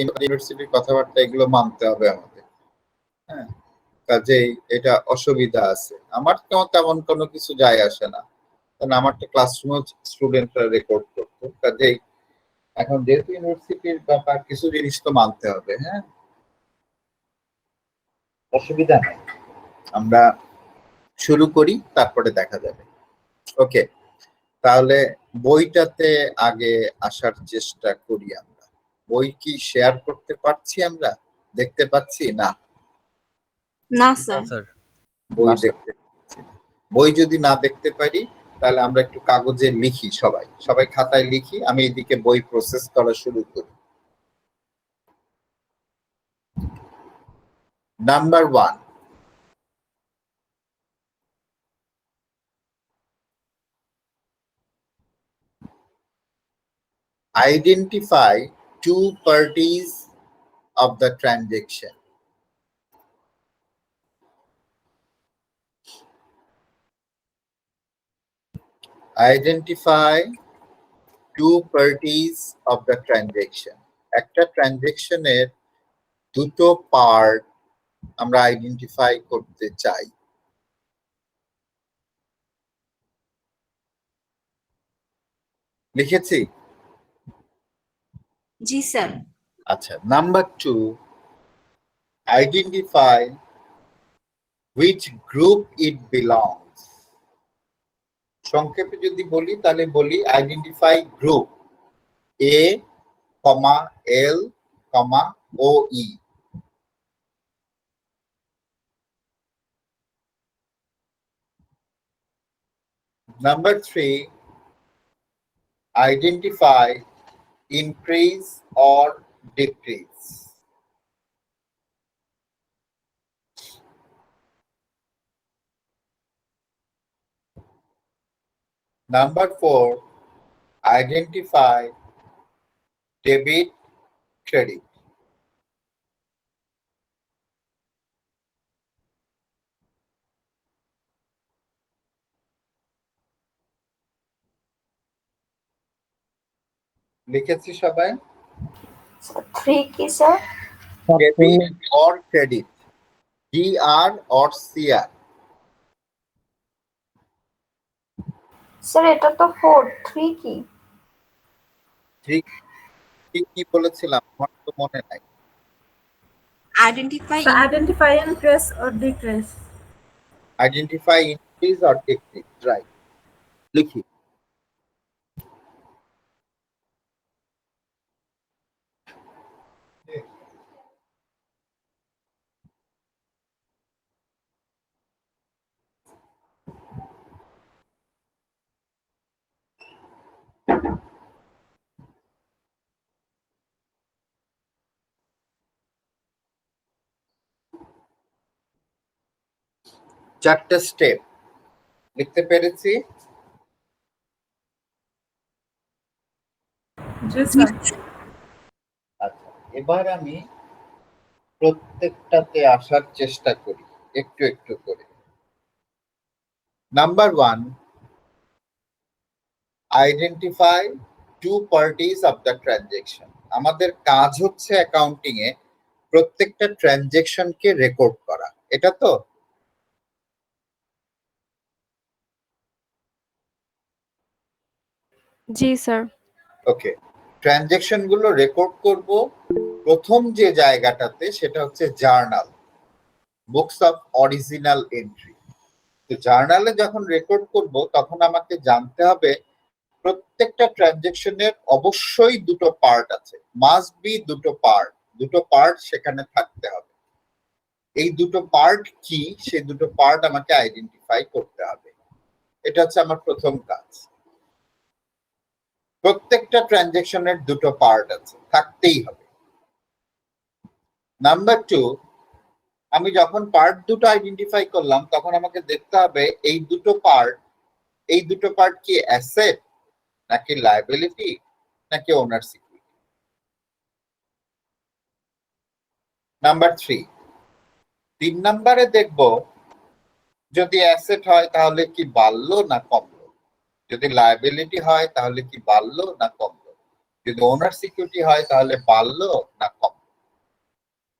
ইউনিভার্সিটির কথাবার্তা এগুলো মানতে হবে আমাদের। হ্যাঁ, কাজেই এটা অসুবিধা আছে। আমার তেমন কোনো কিছু যায় আসে না, কারণ আমার তো ক্লাসরুমে স্টুডেন্টরা রেকর্ড করতো। কাজেই এখন যেহেতু ইউনিভার্সিটির ব্যাপার, কিছু জিনিস তো মানতে হবে। হ্যাঁ, অসুবিধা নেই, আমরা শুরু করি, তারপরে দেখা যাবে। ওকে, তাহলে বইটাতে আগে আসার চেষ্টা করি আমরা। বই কি শেয়ার করতে পারছি, আমরা দেখতে পাচ্ছি? না, না স্যার, বই দেখতে পাচ্ছি না। বই যদি না দেখতে পারি তাহলে আমরা একটু কাগজে লিখি, সবাই সবাই খাতায় লিখি, আমি এদিকে বই প্রসেস করা শুরু করি। Number 1, identify two parties of the transaction. Identify two parties of the transaction. একটা ট্রানজেকশনের দুটো পার্ট আমরা আইডেন্টিফাই করতে চাই। লিখেছি? জি স্যার। আচ্ছা, number 2, identify which group it belongs. সংক্ষেপে যদি বলি তাহলে বলি identify group A, L, O E. Number 3, identify increase or decrease. Number 4, identify debit, credit. লিখেছি সবাই? 3 কি sir? Debit or credit, GR or CR. Sir এটা তো 4, 3 কি? ঠিক কি বলেছিলাম আমার তো মনে নাই। Identify increase or decrease. Identify increase or decrease, right? লিখি। চারটা স্টেপ লিখতে পেরেছি? আচ্ছা, এবার আমি প্রত্যেকটাতে আসার চেষ্টা করি একটু একটু করে। Number 1, identify two parties of the transaction. আমাদের কাজ হচ্ছে অ্যাকাউন্টিং এ প্রত্যেকটা ট্রানজেকশনকে রেকর্ড করা, এটা তো? জি স্যার। ওকে, ট্রানজেকশন গুলো রেকর্ড করব প্রথম যে জায়গাটাতে, সেটা হচ্ছে journal, books of original entry. তো জার্নালে যখন রেকর্ড করব তখন আমাকে জানতে হবে প্রত্যেকটা ট্রানজেকশনের অবশ্যই দুটো পার্ট আছে, মাস্ট বি দুটো পার্ট সেখানে থাকতে হবে। এই দুটো পার্ট কি, সেই দুটো পার্ট আমাকে আইডেন্টিফাই করতে হবে। এটা হচ্ছে আমার প্রথম কাজ। প্রত্যেকটা ট্রানজেকশনের দুটো পার্ট আছে, থাকতেই হবে। নাম্বার 2, আমি যখন পার্ট দুটো আইডেন্টিফাই করলাম তখন আমাকে দেখতে হবে এই দুটো পার্ট কি অ্যাসেট নাকি লায়াবিলিটি নাকি ওনার সিকিউরিটি। নাম্বার 3 নম্বরে দেখব যদি অ্যাসেট হয় তাহলে কি বাড়লো না কমলো, যদি লায়াবিলিটি হয় তাহলে কি বাড়লো না কমলো। যদি ওনার সিকিউরিটি হয় তাহলে বাড়লো না কম।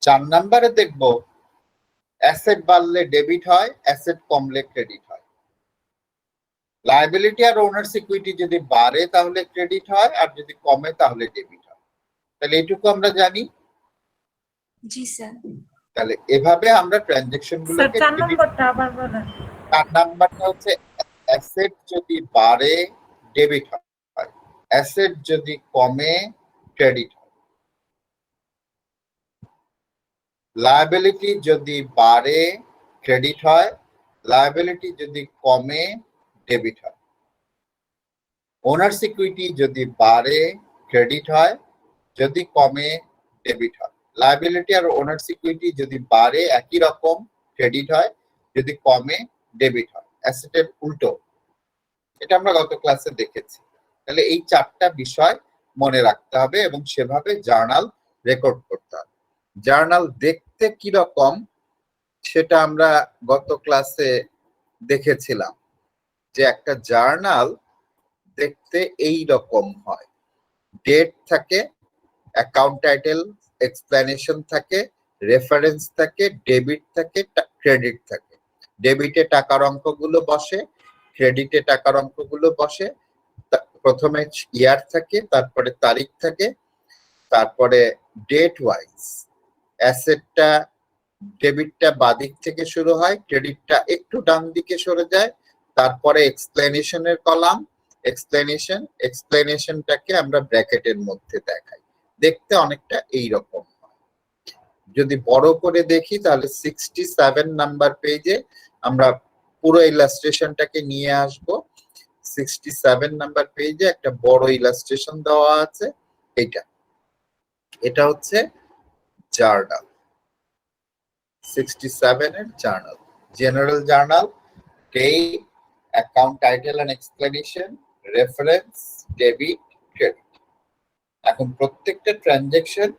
4 নম্বরে দেখব অ্যাসেট বাড়লে ডেবিট হয়, অ্যাসেট কমলে ক্রেডিট হয়। লায়াবিলিটি আর ওনার সিকিউরিটি যদি বাড়ে তাহলে ক্রেডিট হয়, আর যদি কমে তাহলে ডেবিট হয়। তাহলে এটুকু আমরা জানি। জি স্যার। তাহলে এভাবে আমরা ট্রানজেকশন স্যার গুলোকে 4 নম্বরটা আবার বলেন। 4 নাম্বারটা হচ্ছে অ্যাসেট যদি বাড়ে ডেবিট হয়, অ্যাসেট যদি কমে ক্রেডিট হয়। লায়াবিলিটি যদি বাড়ে ক্রেডিট হয়, লায়াবিলিটি যদি কমে ডেবিট হয়। ওনার সিকিউরিটি যদি বাড়ে ক্রেডিট হয়, যদি কমে ডেবিট হয়। লায়াবিলিটি আর ওনার সিকিউরিটি যদি বাড়ে একই রকম ক্রেডিট হয়, যদি কমে ডেবিট হয়। অ্যাসেটের উল্টো, এটা আমরা গত ক্লাসে দেখেছি। তাহলে এই 4টা বিষয় মনে রাখতে হবে এবং সেভাবে জার্নাল রেকর্ড করতে হবে। জার্নাল দেখতে কি রকম সেটা আমরা গত ক্লাসে দেখেছিলাম, যে একটা জার্নাল দেখতে এই রকম হয়। ডেট থাকে, অ্যাকাউন্ট টাইটেল, এক্সপ্লেনেশন থাকে, রেফারেন্স থাকে, ডেবিট থাকে, ক্রেডিট থাকে। ডেবিটে টাকার অঙ্কগুলো বসে, ক্রেডিটে টাকার অঙ্কগুলো বসে। প্রথমে ইয়ার থাকে, তারপরে তারিখ থাকে, তারপরে ডেট ওয়াইজ অ্যাসেটটা, ডেবিটটা বাদিক থেকে শুরু হয়, ক্রেডিটটা একটু ডান দিকে সরে যায়, তারপরে এক্সপ্লেনেশনের কলাম, এক্সপ্লেনেশনটাকে আমরা ব্র্যাকেটের মধ্যে দেখাই। দেখতে অনেকটা এইরকম। যদি বড় করে দেখি তাহলে 67 নাম্বার পেজে আমরা পুরো ইলাস্ট্রেশনটাকে নিয়ে আসব। 67 নাম্বার পেজে একটা বড় ইলাস্ট্রেশন দেওয়া আছে। এটা হচ্ছে জার্নাল। 67 এর journal, general journal, date, account title and explanation, reference, debit, credit. এখন প্রত্যেকটা ট্রানজাকশন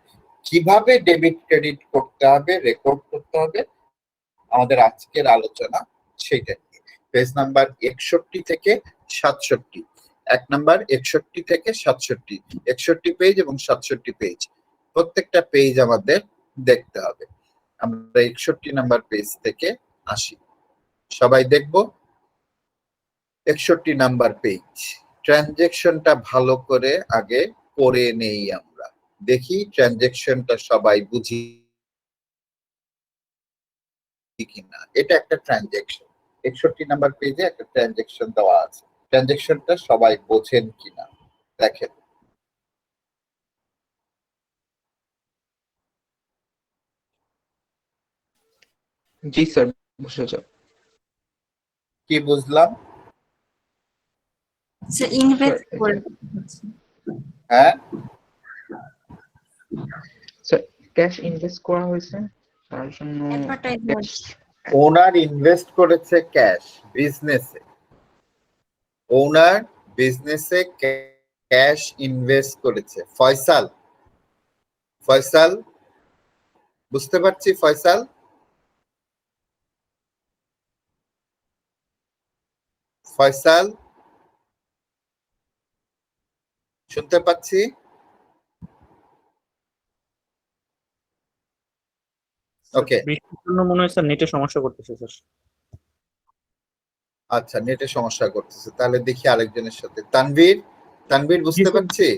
কিভাবে ডেবিট ক্রেডিট করতে হবে, রেকর্ড করতে হবে, আমাদের আজকের আলোচনা সেইটা। পেজ নাম্বার 61 থেকে 67, 1 নাম্বার 61 থেকে 67, 61 পেজ এবং 67 পেজ, প্রত্যেকটা পেজ আমাদের দেখতে হবে। আমরা 61 নাম্বার পেজ থেকে আসি, সবাই দেখব। 61 নাম্বার পেজ, ট্রানজেকশনটা ভালো করে আগে পড়ে নেই, আমরা দেখি ট্রানজেকশনটা সবাই বুঝি কিনা। এটা একটা ট্রানজেকশন, 61 নাম্বার পেজে একটা ট্রানজেকশন দেওয়া আছে। ট্রানজেকশনটা সবাই বোঝেন কিনা দেখেন। জি স্যার, বসে যাও। কি বুঝলাম? স্যার ইনভেস্ট করে। হ্যাঁ, স্যার ক্যাশ ইনভেস্ট করা হয়েছে তার জন্য অ্যাডভার্টাইজমেন্ট। ওনার ইনভেস্ট করেছে ক্যাশ বিজনেসে, ওনার বিজনেসে ক্যাশ ইনভেস্ট করেছে। ফয়সাল, ফয়সাল বুঝতে পারছি? ফয়সাল, ফয়সাল শুনতে পাচ্ছি? ওকে, বৃষ্টির জন্য মনে হয় স্যার নেটের সমস্যা করতেছে স্যার। আচ্ছা, নেটের সমস্যা করতেছে, তাহলে দেখি আরেকজনের সাথে। তানভীর, তানভীর বুঝতে স্যার। পারছি?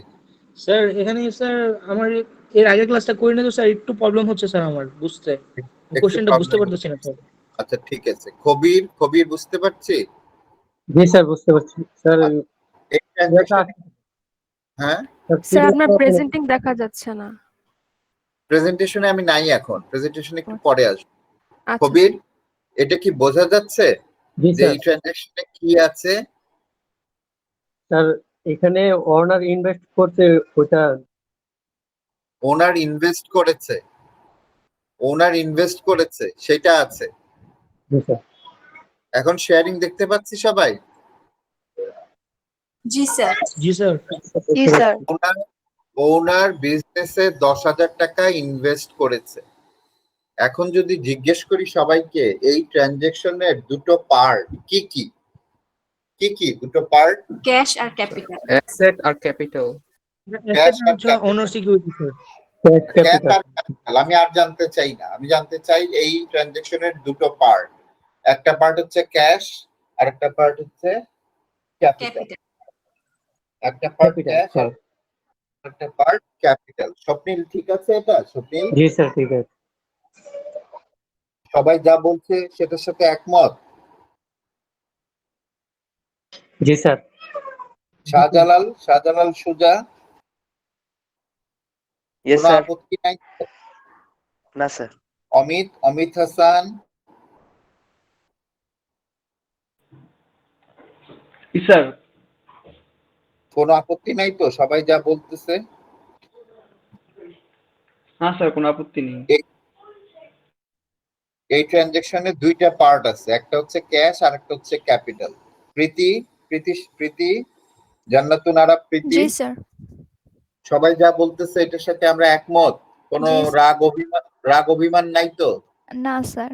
স্যার এখানে স্যার আমার এর আগে ক্লাসটা করি না তো স্যার, একটু প্রবলেম হচ্ছে স্যার আমার বুঝতে, একটু কোশ্চেনটা বুঝতে problem পারতেছি না স্যার। আচ্ছা ঠিক আছে। কবির, কবির বুঝতে পারছি? জি স্যার, বুঝতে পারছি স্যার। এই transaction, হ্যাঁ স্যার আপনার প্রেজেন্টিং দেখা যাচ্ছে না। প্রেজেন্টেশনে আমি নাই এখন, প্রেজেন্টেশন একটু পরে আসবে। আচ্ছা কবির, এটা কি বোঝা যাচ্ছে জি যে স্যার। এই ট্রানজাকশনে কি আছে? স্যার এখানে অনার ইনভেস্ট করতে ওটা। ওনার ইনভেস্ট করেছে, ওনার ইনভেস্ট করেছে সেটা আছে। জি স্যার। এখন শেয়ারিং দেখতে পাচ্ছি সবাই? জি স্যার। জি স্যার। জি স্যার। ওনার, ওনার বিজনেসে 10,000 টাকা ইনভেস্ট করেছে। এখন যদি জিজ্ঞেস করি সবাইকে এই ট্রানজাকশনের দুটো পার্ট কি কি, কি কি দুটো পার্ট? ক্যাশ আর ক্যাপিটাল। অ্যাসেট আর ক্যাপিটাল। Cash আর owner capital। Security sir. Cash cash capital. আর ক্যাপিটাল আমি আর জানতে চাই না, আমি জানতে চাই এই ট্রানজেকশনের দুটো পার্ট, একটা পার্ট হচ্ছে ক্যাশ আর একটা পার্ট হচ্ছে ক্যাপিটাল। একটা পার্ট ক্যাপিটাল ক্যাশ আর স্যার। একটা পার্ট ক্যাপিটাল। স্বপ্নিল ঠিক আছে এটা? স্বপ্নিল জি স্যার ঠিক আছে। সবাই যা বলছে সেটার সাথে একমত? জি স্যার। শাহজালাল সুজা ইয়েস কোনো স্যার। আপত্তি নাই? না স্যার। অমিত হাসান স্যার। কোনো আপত্তি নাই তো? সবাই যা বলতেছে হ্যাঁ স্যার, কোনো আপত্তি নেই। এই ট্রানজেকশনের দুইটা পার্ট আছে, একটা হচ্ছে ক্যাশ আর একটা হচ্ছে ক্যাপিটাল। প্রীতি জান্নাতুন আরা প্রীতি জি স্যার। সবাই যা বলতেছে এটার সাথে আমরা একমত? কোনো জি রাগ অভিমান নাই তো? না স্যার।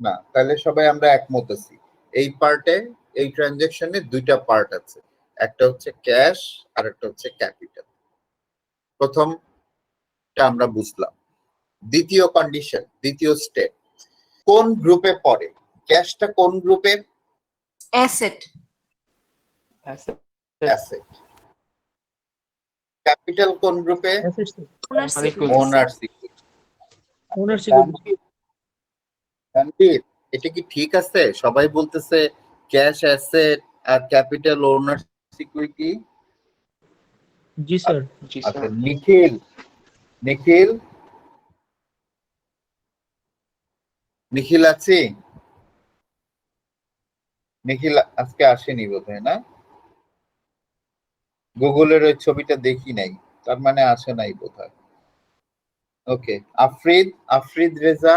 না, তাহলে সবাই আমরা একমত আছি। এই পার্টে, এই ট্রানজেকশনে দুইটা পার্ট আছে, একটা হচ্ছে ক্যাশ আর একটা হচ্ছে ক্যাপিটাল। প্রথমটা আমরা বুঝলাম। দ্বিতীয় কন্ডিশন, দ্বিতীয় স্টেপ, কোন গ্রুপে পড়ে? ক্যাশটা কোন গ্রুপে? অ্যাসেট। অ্যাসেট। ক্যাপিটাল কোন গ্রুপে? ওনার সিকিউরিটি। ওনার সিকিউরিটি। তানভীর, এটা কি ঠিক আছে? সবাই বলতেছে ক্যাশ অ্যাসেট আর ক্যাপিটাল ওনার সিকিউরিটি। জি স্যার। জি আচ্ছা, স্যার। নিখিল আছে? নিখিল আজকে আসেনি বোধহয়, না? গুগলের ওই ছবিটা দেখি নাই, তার মানে আসে নাই বোধহয়। ওকে, আফরিদ রেজা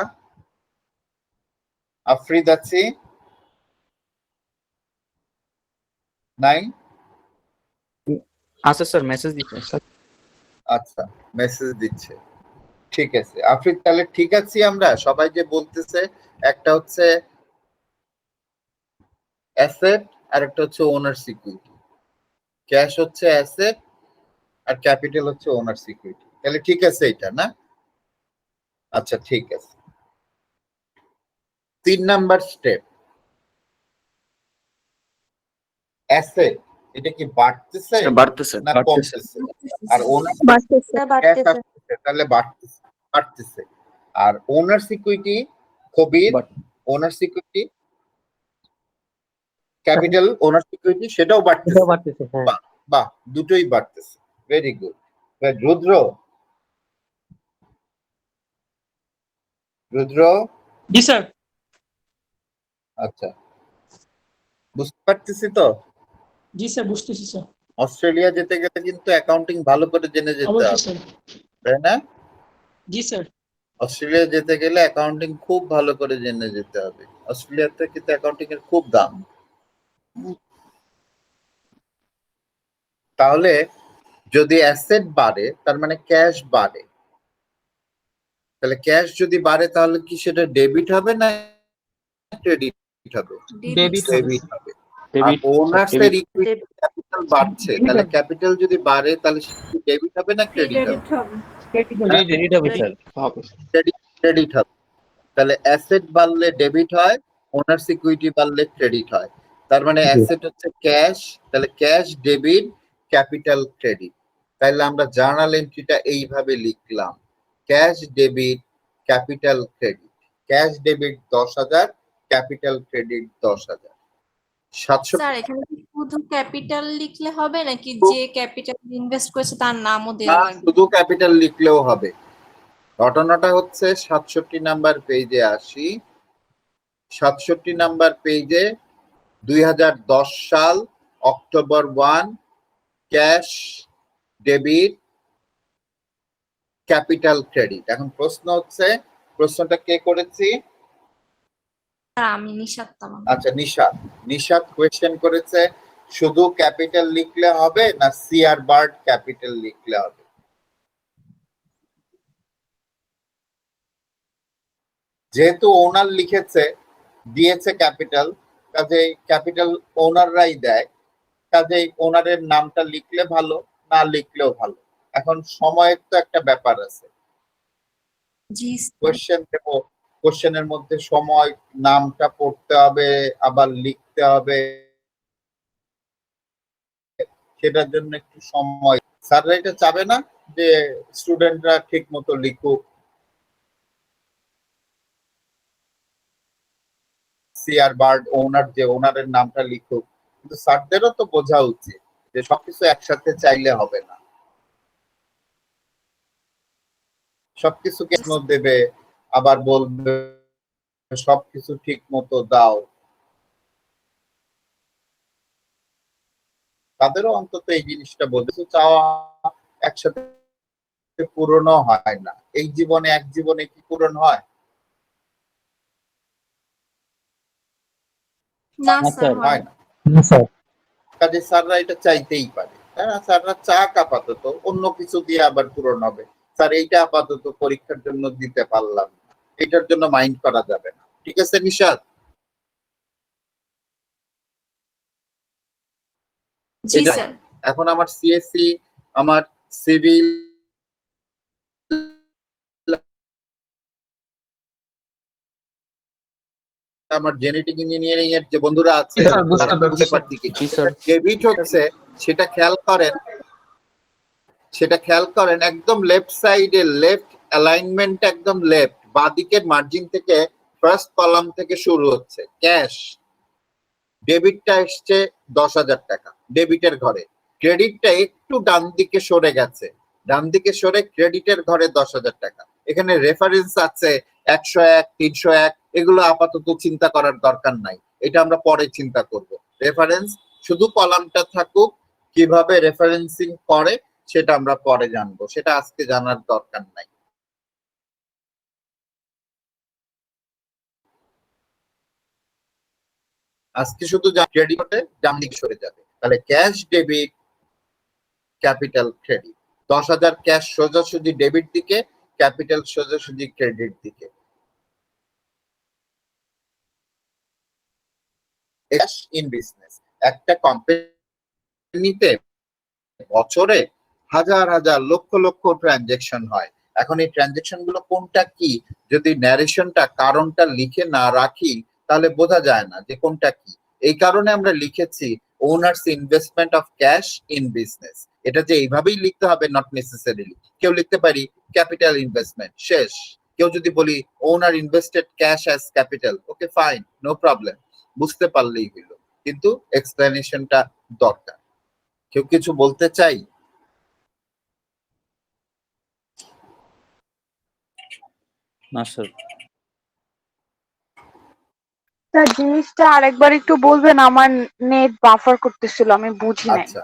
আছে? নাই? আছে স্যার, মেসেজ দিচ্ছে। আচ্ছা, মেসেজ দিচ্ছে। ঠিক আছে আফরিদ, তাহলে ঠিক আছি আমরা সবাই যে বলতেছে একটা হচ্ছে অ্যাসেট আর একটা হচ্ছে ওনার সিকিউরিটি। ক্যাশ হচ্ছে অ্যাসেট আর ক্যাপিটাল হচ্ছে ওনার সিকিউরিটি। তাহলে ঠিক আছে এটা, না? আচ্ছা ঠিক আছে। 3 নাম্বার স্টেপ, অ্যাসেট এটা কি বাড়তেছে বাড়তেছে। না কমতেছে? আর ওনার বাড়তেছে। তাহলে বাড়তেছে। আর owner security, Kabir, owner security capital owner security সেটাও এটাও বাড়তেছে। বাড়তেছে হ্যাঁ। বাহ, দুটোই বাড়তেছে। Very good. রুদ্র জি স্যার। আচ্ছা, বুঝতে পারতেছি তো? জি স্যার, বুঝতেছি স্যার। অস্ট্রেলিয়া যেতে গেলে কিন্তু অ্যাকাউন্টিং ভালো করে জেনে যেতে অবশ্যই হবে, স্যার। তাই না? জি স্যার। অস্ট্রেলিয়া যেতে গেলে অ্যাকাউন্টিং খুব ভালো করে জেনে যেতে হবে। অস্ট্রেলিয়াতে কিন্তু অ্যাকাউন্টিং এর খুব দাম। তাহলে যদি অ্যাসেট বাড়ে তার মানে ক্যাশ বাড়ে, তাহলে ক্যাশ যদি বাড়ে তাহলে কি সেটা ডেবিট হবে না ক্রেডিট হবে? ডেবিট ডেবিট হবে। আর ডেবিট। ওনার্স এর ইকুইটি ক্যাপিটাল বাড়ছে, তাহলে ক্যাপিটাল যদি বাড়ে তাহলে ডেবিট হবে না ক্রেডিট হবে? ক্রেডিট হবে। ক্রেডিট হবে স্যার। হবে। ক্রেডিট হবে। তাহলে অ্যাসেট বাড়লে ডেবিট হয়, ওনার সিকিউরিটি বাড়লে ক্রেডিট হয়। তার মানে অ্যাসেট হচ্ছে ক্যাশ, তাহলে ক্যাশ ডেবিট, ক্যাপিটাল ক্রেডিট। তাহলে আমরা জার্নাল এন্ট্রিটা এইভাবে লিখলাম, cash debit, capital credit. Cash debit 10,000, capital credit 10,000। 700। Sir এখানে কি শুধু ক্যাপিটাল লিখলে হবে নাকি যে ক্যাপিটাল ইনভেস্ট করেছে তার নামও না, দেওয়া লাগবে? শুধু ক্যাপিটাল লিখলেও হবে। ঘটনাটা হচ্ছে 67 নাম্বার পেজে আসি। 67 নাম্বার পেজে 2010 সাল October 1 cash debit capital credit. এখন প্রশ্ন হচ্ছে, প্রশ্নটা কে করেছি? স্যার আমি নিশাত তামাম। আচ্ছা, নিশাত কোয়েশ্চেন করেছে শুধু ক্যাপিটাল লিখলে হবে না সিআর বার্ড ক্যাপিটাল লিখলে হবে? যেহেতু ওনার লিখেছে, দিয়েছে ক্যাপিটাল, কাজেই ক্যাপিটাল ওনাররাই দেয়, কাজেই ওনারের নামটা লিখলে ভালো, না লিখলেও ভালো। এখন সময়ের তো একটা ব্যাপার আছে, জি কোশ্চেন দেবো, কোশ্চেনের মধ্যে সময়, নামটা পড়তে হবে, আবার লিখতে হবে, সেটার জন্য একটু সময়। স্যাররা এটা চাবে না যে স্টুডেন্টরা ঠিক মতো লিখুক, সিআর বার্ড ওনার, যে ওনারের নামটা লিখুক, কিন্তু স্যারদেরও তো বোঝা উচিত যে সবকিছু একসাথে চাইলে হবে না, সবকিছু কেন দেবে, আবার বলবে সবকিছু ঠিক মতো দাও। তাদেরও অন্তত এই জিনিসটা বলতে চাওয়া একসাথে পূরণও হয় না। এই জীবনে, এক জীবনে কি পূরণ হয়? না স্যার হয় না। না স্যার। কাজে স্যাররা এটা চাইতেই পারে। হ্যাঁ, স্যাররা চাক আপাতত, অন্য কিছু দিয়ে আবার পূরণ হবে। স্যার এইটা আপাতত পরীক্ষার জন্য দিতে পারলাম না, এটার জন্য মাইন্ড করা যাবে না। ঠিক আছে নিশাদ? জি এটা স্যার। এখন আমার সিএসসি, আমার সিভিল, আমার জেনেটিক ইঞ্জিনিয়ারিং এর যে বন্ধুরা আছে জি স্যার, বুঝতে তারা পারছি বুঝতে স্যার। পারছি কি জি স্যার। ডেবিট হচ্ছে, সেটা খেয়াল করেন, সেটা খেয়াল করেন, একদম লেফট সাইডে, লেফট অ্যালাইনমেন্ট, একদম লেফট বাঁদিকের মার্জিন থেকে ফার্স্ট কলাম থেকে শুরু হচ্ছে ক্যাশ। ডেবিটটা এসছে 10,000 টাকা ডেবিটের ঘরে, ক্রেডিটটা একটু ডান দিকে সরে গেছে, ডান দিকে সরে ক্রেডিটের ঘরে 10,000 টাকা। এখানে রেফারেন্স আছে 101, 301, এগুলো আপাতত চিন্তা করার দরকার নাই, এটা আমরা পরে চিন্তা করব। রেফারেন্স শুধু কলামটা থাকুক, কিভাবে রেফারেন্সিং করে সেটা আমরা পরে জানবো, সেটা আজকে জানার দরকার নাই। আজকে শুধু ক্রেডিট ডান দিকে সরে যাবে, তাহলে cash debit, capital credit. 10,000 cash সোজাসুজি ডেবিট দিকে, ক্যাপিটাল সোজাসুজি ক্রেডিট দিকে। ক্যাশ ইন বিজনেস, একটা কোম্পানিতে বছরে হাজার হাজার লক্ষ লক্ষ ট্রানজেকশন হয়। এখন এই ট্রানজেকশন গুলো কোনটা কি যদি ন্যারেশনটা, কারণটা লিখে না রাখি তাহলে বোঝা যায় না যে কোনটা কি। এই কারণে আমরা লিখেছি owners investment of cash in business. এটা যে এইভাবেই লিখতে হবে নট নেসেসারিলি, কেউ লিখতে পারি ক্যাপিটাল ইনভেস্টমেন্ট, শেষ। কেউ যদি বলি owner invested cash as capital, okay fine, no problem, বুঝতে পারলেই হইল, কিন্তু এক্সপ্লেনেশনটা দরকার। কেউ কিছু বলতে চাই? না স্যার। স্যার জিনিসটা আরেকবার একটু বলবেন, আমার নেট বাফার করতেছিল, আমি বুঝি নাই। আচ্ছা,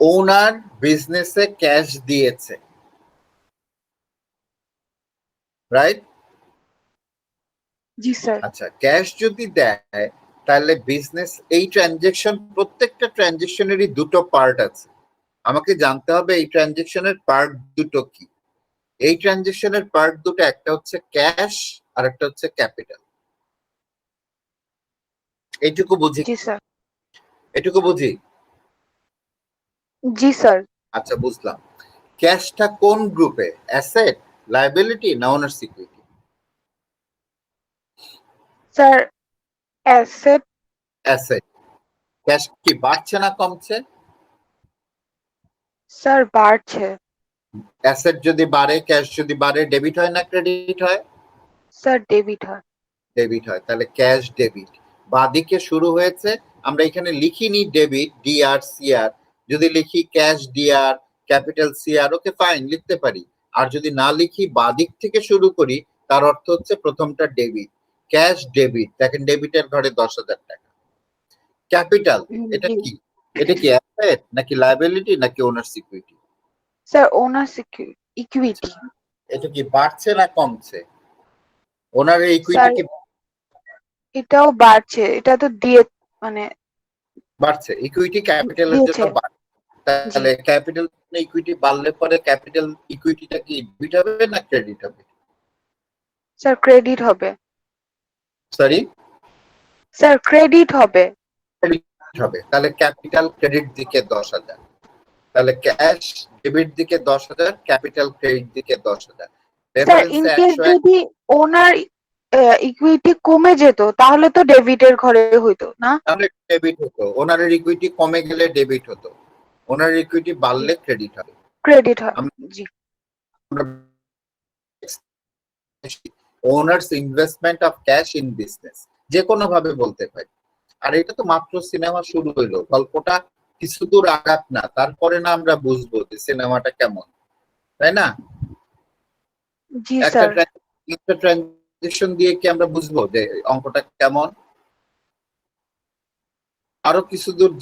ওনার বিজনেসে ক্যাশ দিয়েছে, রাইট? জি স্যার। আচ্ছা, ক্যাশ যদি দেয় তাহলে বিজনেস, এই ট্রানজেকশন, প্রত্যেকটা ট্রানজেকশনেরই দুটো পার্ট আছে, আমাকে জানতে হবে এই ট্রানজেকশনের পার্ট দুটো কি। এই ট্রানজেকশনের পার্ট দুটো, একটা হচ্ছে ক্যাশ আর একটা হচ্ছে ক্যাপিটাল। এইটুকু বুঝি? জি স্যার। এটুকু বুঝি? জি স্যার। আচ্ছা, বুঝলাম। ক্যাশটা কোন গ্রুপে, অ্যাসেট, লায়াবিলিটি না ওনার security? Sir asset. Asset. Cash কি বাড়ছে না কমছে? স্যার বাড়ছে। অ্যাসেট যদি বাড়ে, ক্যাশ যদি বাড়ে, ডেবিট হয় না ক্রেডিট হয়? স্যার ডেবিট হয়। ডেবিট হয়, তাহলে ক্যাশ ডেবিট। বাদিকে শুরু হয়েছে, আমরা এখানে লিখিনি ডেবিট ডিআর সিআর, যদি লিখি cash DR capital CR, okay fine, লিখতে পারি। আর যদি না লিখি, বাদিক থেকে শুরু করি, তার অর্থ হচ্ছে প্রথমটা ডেবিট, ক্যাশ ডেবিট। দেখেন ডেবিটের ঘরে 10,000 টাকা। ক্যাপিটাল এটা জি কি? এটা কি অ্যাসেট নাকি লায়াবিলিটি নাকি ওনার সিকিউরিটি? স্যার ওনার ইকুইটি। এটা কি বাড়ছে না কমছে? ওনার এই ইকুইটি স্যার কি এটাও বাড়ছে, এটা তো দিয়ে মানে বাড়ছে? ইকুইটি ক্যাপিটালের জন্য দিয়েছে। বাড়ছে, তাহলে ক্যাপিটাল ইকুইটি বাড়লে পরে ক্যাপিটাল ইকুইটিটা কি ডেবিট হবে না ক্রেডিট হবে? স্যার ক্রেডিট হবে। সরি, স্যার ক্রেডিট হবে। ক্রেডিট হবে। তাহলে ক্যাপিটাল ক্রেডিট দিকে 10,000, তাহলে ক্যাশ ডেবিট দিকে 10,000, ক্যাপিটাল ক্রেডিট দিকে 10,000। স্যার ইন কেস যদি ওনার ইকুইটি কমে যেত তাহলে তো ডেবিটের ঘরে হইতো না? তাহলে ডেবিট হতো, ওনারের ইকুইটি কমে গেলে ডেবিট হতো, ওনার ইকুইটি বাড়লে ক্রেডিট হবে। ক্রেডিট হয়। জি owners investment of cash in business, যে কোনো ভাবে বলতে পারি। আর এটা তো মাত্র সিনেমা শুরু হইলো, গল্পটা কিছু দূর আগাত না, তারপরে না আমরা বুঝবো যে সিনেমাটা কেমন, তাই না? জি একটা স্যার। ট্রানজেকশন দিয়ে কি আমরা বুঝবো যে অঙ্কটা কেমন? আরো কিছু দূর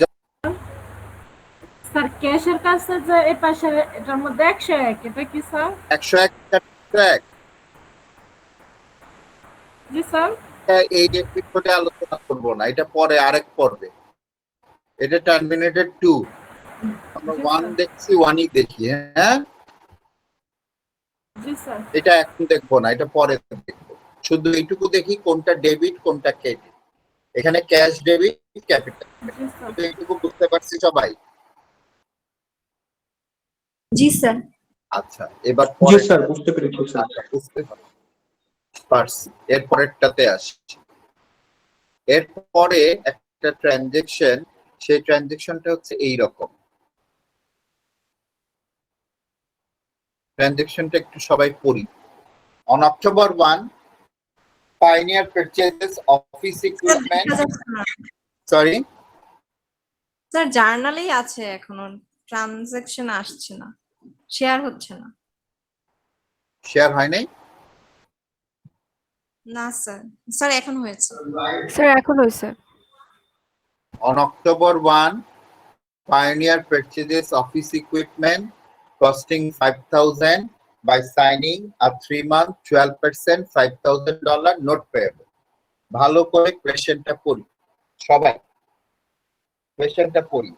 স্যার ক্যাশের কাছে যে এই পাশে এটার মধ্যে 101 এটা কি স্যার? 101 জি স্যার। এই এপিসোডে আলোচনা করব না, এটা পরে আরেক পর্বে। এটা টার্মিনেটেড 2, আমরা 1 দেখছি, 1ই দেখি। হ্যাঁ, জি স্যার। এটা এখন দেখবো না, এটা পরে দেখবো। শুধু এইটুকু দেখি কোনটা ডেবিট কোনটা ক্রেডিট। এখানে ক্যাশ ডেবিট, ক্যাপিটাল, জি স্যার। এইটুকু বুঝতে পারছি সবাই? জি স্যার। আচ্ছা, এবার জি পরে স্যার, বুঝতে পেরেছি স্যার। বুঝতে পারছি। এরপরেরটাতে আসি। এরপরে একটা ট্রানজেকশন, সেই ট্রানজেকশনটা হচ্ছে এই রকম। ট্রানজেকশনটা একটু সবাই পড়ি। On October 1, Pioneer purchases office equipment. Sorry, sir জার্নালেই আছে এখনো, ট্রানজাকশন আসছে না, শেয়ার হচ্ছে না। শেয়ার হয় নাই? না স্যার, স্যার এখন হয়েছে। স্যার এখন হয়েছে। On October 1, Pioneer purchases office equipment costing 5,000 by signing a 3-month 12% $5,000 note payable. ভালো করে কোয়েশ্চেনটা পড়ি সবাই, কোয়েশ্চেনটা পড়ি।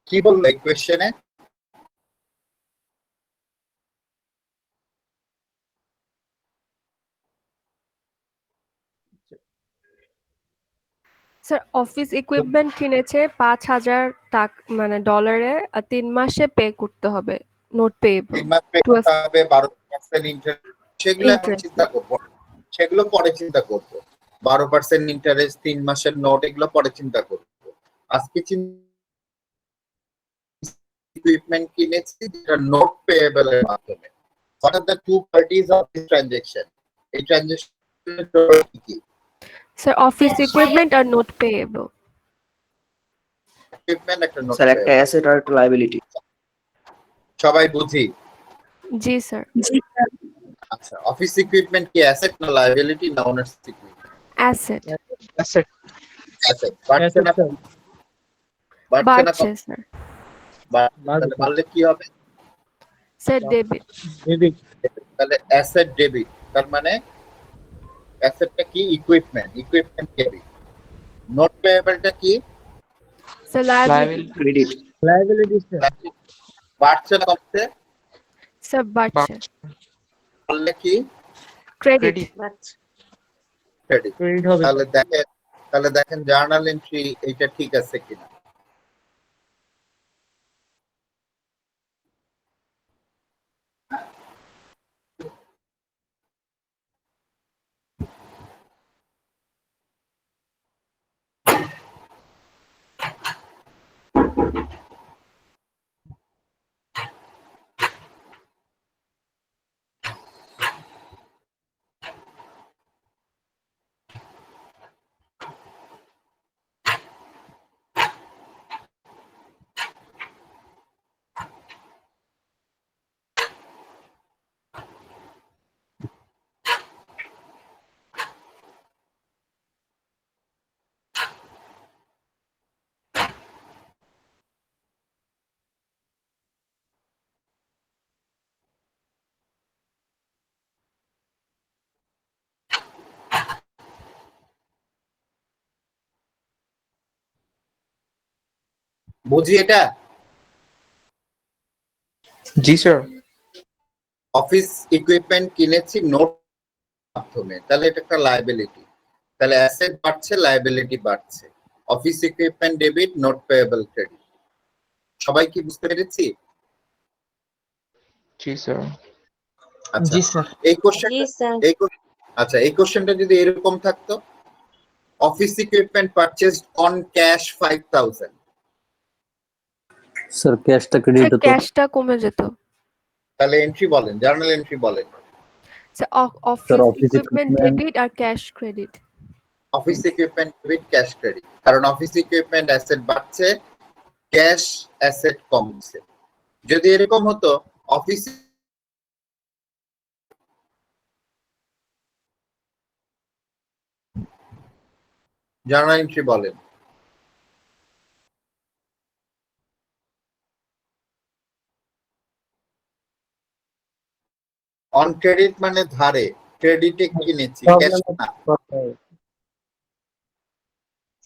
কি বললো এই কোয়েশ্চেনে? স্যার অফিস ইকুইপমেন্ট কিনেছে 5,000 টাকা মানে ডলারে, আর 3 মাসে পে করতে হবে, নোট পেয়েবল 3 মাস পে করতে হবে, 12% ইন্টারেস্ট। সেগুলো এখন ইন্টারেস্ট। চিন্তা করবো, সেগুলো পরে চিন্তা করবো। 12% ইন্টারেস্ট, 3 মাসের নোট, এগুলো পরে চিন্তা করবো। আজকে ইকুইপমেন্ট কিনেছি যেটা নোট পেয়েবল এর মাধ্যমে। What are the two parties of this transaction? এই ট্রানজাকশনের কি? স্যার অফিস ইকুইপমেন্ট আর নোট পেয়েবল। ইকুইপমেন্ট একটা নোট স্যার একটা অ্যাসেট আর একটা লায়াবিলিটি। সবাই বুঝি? জি স্যার। আচ্ছা, অফিস ইকুইপমেন্ট কি অ্যাসেট না লায়াবিলিটি না owners equipment? Asset. Asset. Asset. বাড়ছে না, স্যার বাড়ছে না, বাড়ছে স্যার। তাহলে বাড়লে কি হবে? Sir debit. ডেবিট। তাহলে অ্যাসেট ডেবিট, তার মানে অ্যাসেটটা কি? Equipment, equipment debit. নোট পেয়েবলটা কি? Sir liability. Credit. Liability sir. বাড়ছে না কমছে? স্যার বাড়ছে। বললে কি? ক্রেডিট। ক্রেডিট। ক্রেডিট হবে। তাহলে দেখেন জার্নাল এন্ট্রি এইটা ঠিক আছে কিনা। বুঝি এটা? জি স্যার। অফিস ইকুইপমেন্ট কিনেছি নোট মাধ্যমে, তাহলে এটা একটা লায়াবিলিটি। তাহলে অ্যাসেট বাড়ছে, লায়াবিলিটি বাড়ছে। Office equipment debit, note payable credit. সবাই কি বুঝতে পেরেছি? জি স্যার। আচ্ছা, জি স্যার। এই কোশ্চেনটা আচ্ছা, এই কোশ্চেনটা যদি এরকম থাকতো, office equipment purchased on cash 5000, sir ক্যাশটা ক্রেডিট স্যার হতো। ক্যাশটা কমে যেত। তাহলে এন্ট্রি বলেন, জার্নাল এন্ট্রি বলেন। Sir sir office office equipment equipment debit আর cash credit. Office equipment debit, cash credit. কারণ অফিস ইকুইপমেন্ট অ্যাসেট বাড়ছে, ক্যাশ অ্যাসেট কমছে। যদি এরকম হতো অফিস জার্নাল এন্ট্রি বলেন। অন ক্রেডিট মানে ধারে, ক্রেডিটে কিনেছি, ক্যাশ না।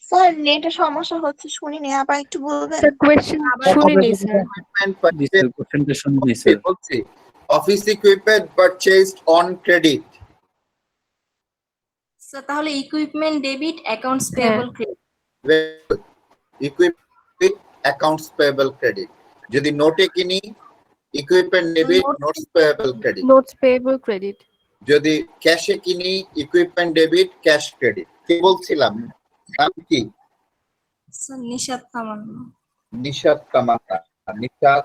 স্যার নেটে সমস্যা হচ্ছে, শুনিনি, আবার একটু বলবেন? স্যার কোয়েশ্চেন শুনিনি স্যার। জি স্যার কোশ্চেনটা শুনিনি স্যার। বলছি office equipment purchased on credit. Sir তাহলে ইকুইপমেন্ট ডেবিট, অ্যাকাউন্টস হ্যাঁ। Payable credit. Equipment accounts payable credit. যদি নোটে কিনি equipment debit, notes payable credit. Notes payable credit. যদি ক্যাশে কিনি ইকুইপমেন্ট ডেবিট, ক্যাশ ক্রেডিট। কি বলছিলাম? নাম কি? স্যার নিশাত তামান্না। নিশাত তামান্না। আর নিশাত,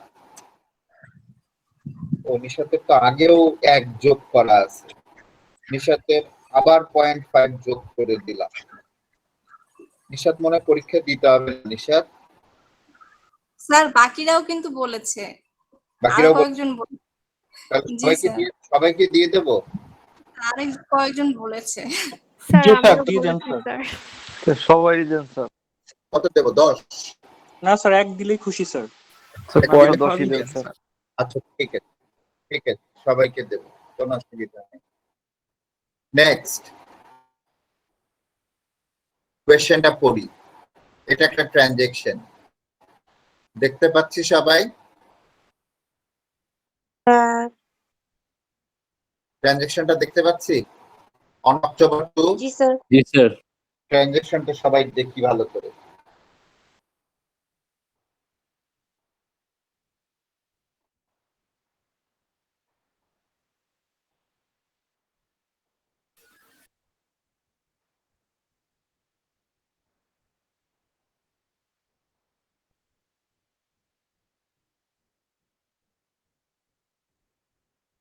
ও নিশাতের তো আগেও 1 যোগ করা আছে। নিশাতের আবার 0.5 যোগ করে দিলাম। নিশাত মনে হয় পরীক্ষা দিতে হবে না, নিশাত? স্যার বাকিরাও কিন্তু বলেছে, আরো বাকিরাও কয়েকজন তাহলে জি স্যার, সবাইকে দিয়ে দেবো? আরেক কয়েকজন বলেছে। স্যার জি স্যার, আমিও দিয়ে দেন বলেছি স্যার। স্যার। সবাই দেন স্যার। কত দেবো? 10? না স্যার, এক দিলেই খুশি স্যার। স্যার এক পয়েন্ট দিলে 10ই দেন ঠিক স্যার। আছে। আচ্ছা ঠিক আছে, ঠিক আছে, সবাইকে দেবো, কোনো অসুবিধা নেই। নেক্সট কোয়েশ্চেনটা পড়ি। এটা একটা ট্রানজেকশন, দেখতে পাচ্ছি সবাই? ট্রানজেকশনটা দেখতে পাচ্ছি? অন অক্টোবর 2 জি স্যার। জি স্যার। ট্রানজেকশনটা সবাই দেখি ভালো করে।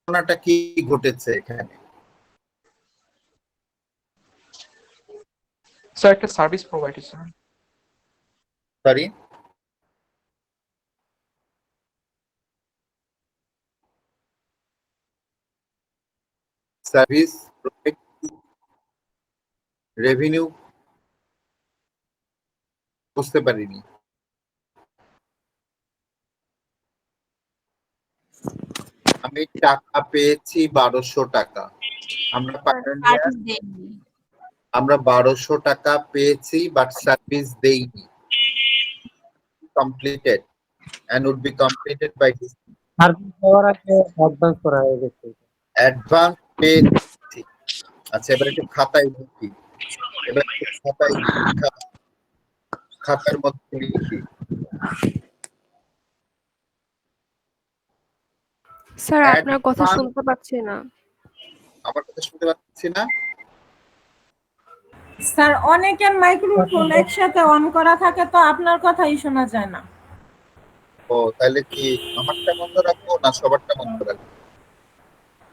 ঘটনাটা কি ঘটেছে এখানে? স্যার একটা service provider sir. Sorry, service revenue বুঝতে পারিনি। আমি টাকা পেয়েছি 1200 টাকা। আমরা সার্ভিস দেয়নি। আমরা 1200 টাকা পেয়েছি বাট সার্ভিস দেইনি। Completed and would be completed by this service দেওয়ার আগে অ্যাডভান্স করা হয়ে গেছে। অ্যাডভান্স পেয়েছি। আচ্ছা এবার একটু খাতায় লিখি, এবার একটু খাতায় লিখি, খাতার মধ্যে লিখি। স্যার আপনার কথা Advance- শুনতে পাচ্ছি না। আমার কথা শুনতে পাচ্ছি না? স্যার অনেকের মাইক্রোফোন একসাথে অন করা থাকে, তো আপনার কথাই শোনা যায় না। ও তাহলে কি আমারটা বন্ধ রাখবো না সবারটা বন্ধ রাখবো?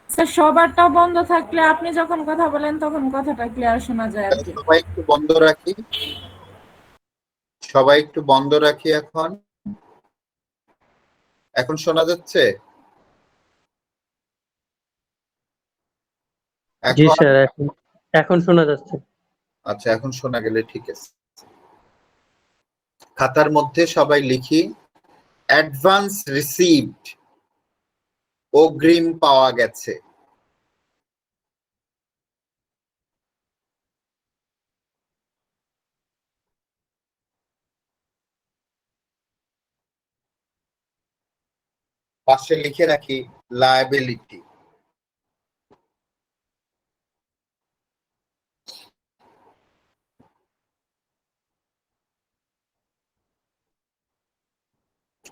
স্যার সবারটা বন্ধ থাকলে আপনি যখন কথা বলেন তখন কথাটা ক্লিয়ার শোনা যায় আর তাহলে কি। সবাই একটু বন্ধ রাখি, সবাই একটু বন্ধ রাখি। এখন এখন শোনা যাচ্ছে? জি এখন স্যার, এখন শোনা যাচ্ছে। আচ্ছা এখন শোনা গেলে ঠিক আছে। খাতার মধ্যে সবাই লিখি অ্যাডভান্স রিসিভড, অগ্রিম পাওয়া গেছে। পাশে লিখে রাখি লায়াবিলিটি।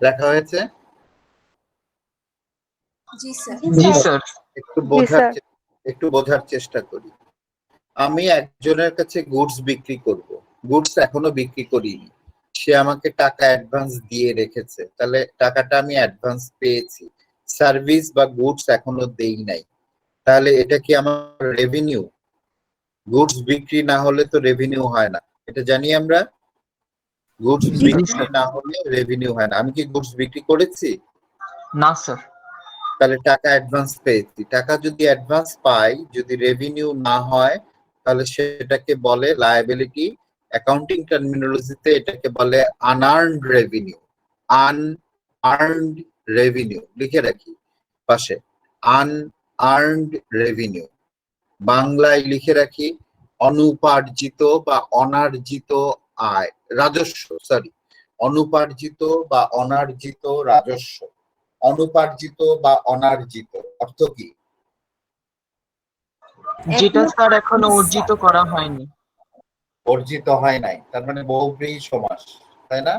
লেখা হয়েছে? জি স্যার। জি স্যার। একটু বোঝার চেষ্টা করি। আমি একজনের কাছে গুডস বিক্রি করব, গুডস এখনো বিক্রি করিনি, সে আমাকে টাকা অ্যাডভান্স দিয়ে রেখেছে, তাহলে টাকাটা আমি অ্যাডভান্স পেয়েছি, সার্ভিস বা গুডস এখনো দেই নাই, তাহলে এটা কি আমার রেভিনিউ? গুডস বিক্রি না হলে তো রেভিনিউ হয় না, এটা জানি আমরা। গুডস বিক্রি না হলে রেভিনিউ হয় না। আমি কি গুডস বিক্রি করেছি? না স্যার। তাহলে টাকা অ্যাডভান্স পেয়েছি। টাকা যদি অ্যাডভান্স পাই, যদি রেভিনিউ না হয়, তাহলে সেটাকে বলে লায়াবিলিটি। অ্যাকাউন্টিং টার্মিনোলজিতে এটাকে বলে আনআর্নড রেভিনিউ। আনআর্নড রেভিনিউ লিখে রাখি পাশে, আনআর্নড রেভিনিউ। বাংলায় লিখে রাখি অনুপার্জিত বা অনার্জিত আয়, রাজস্ব, সরি, অনুপার্জিত বা অনার্জিত রাজস্ব। অনুপার্জিত বা অনার্জিত অর্থ কি? যেটা স্যার এখনো অর্জিত করা হয়নি। অর্জিত হয় নাই, তার মানে বহুব্রীহি সমাস, তাই না?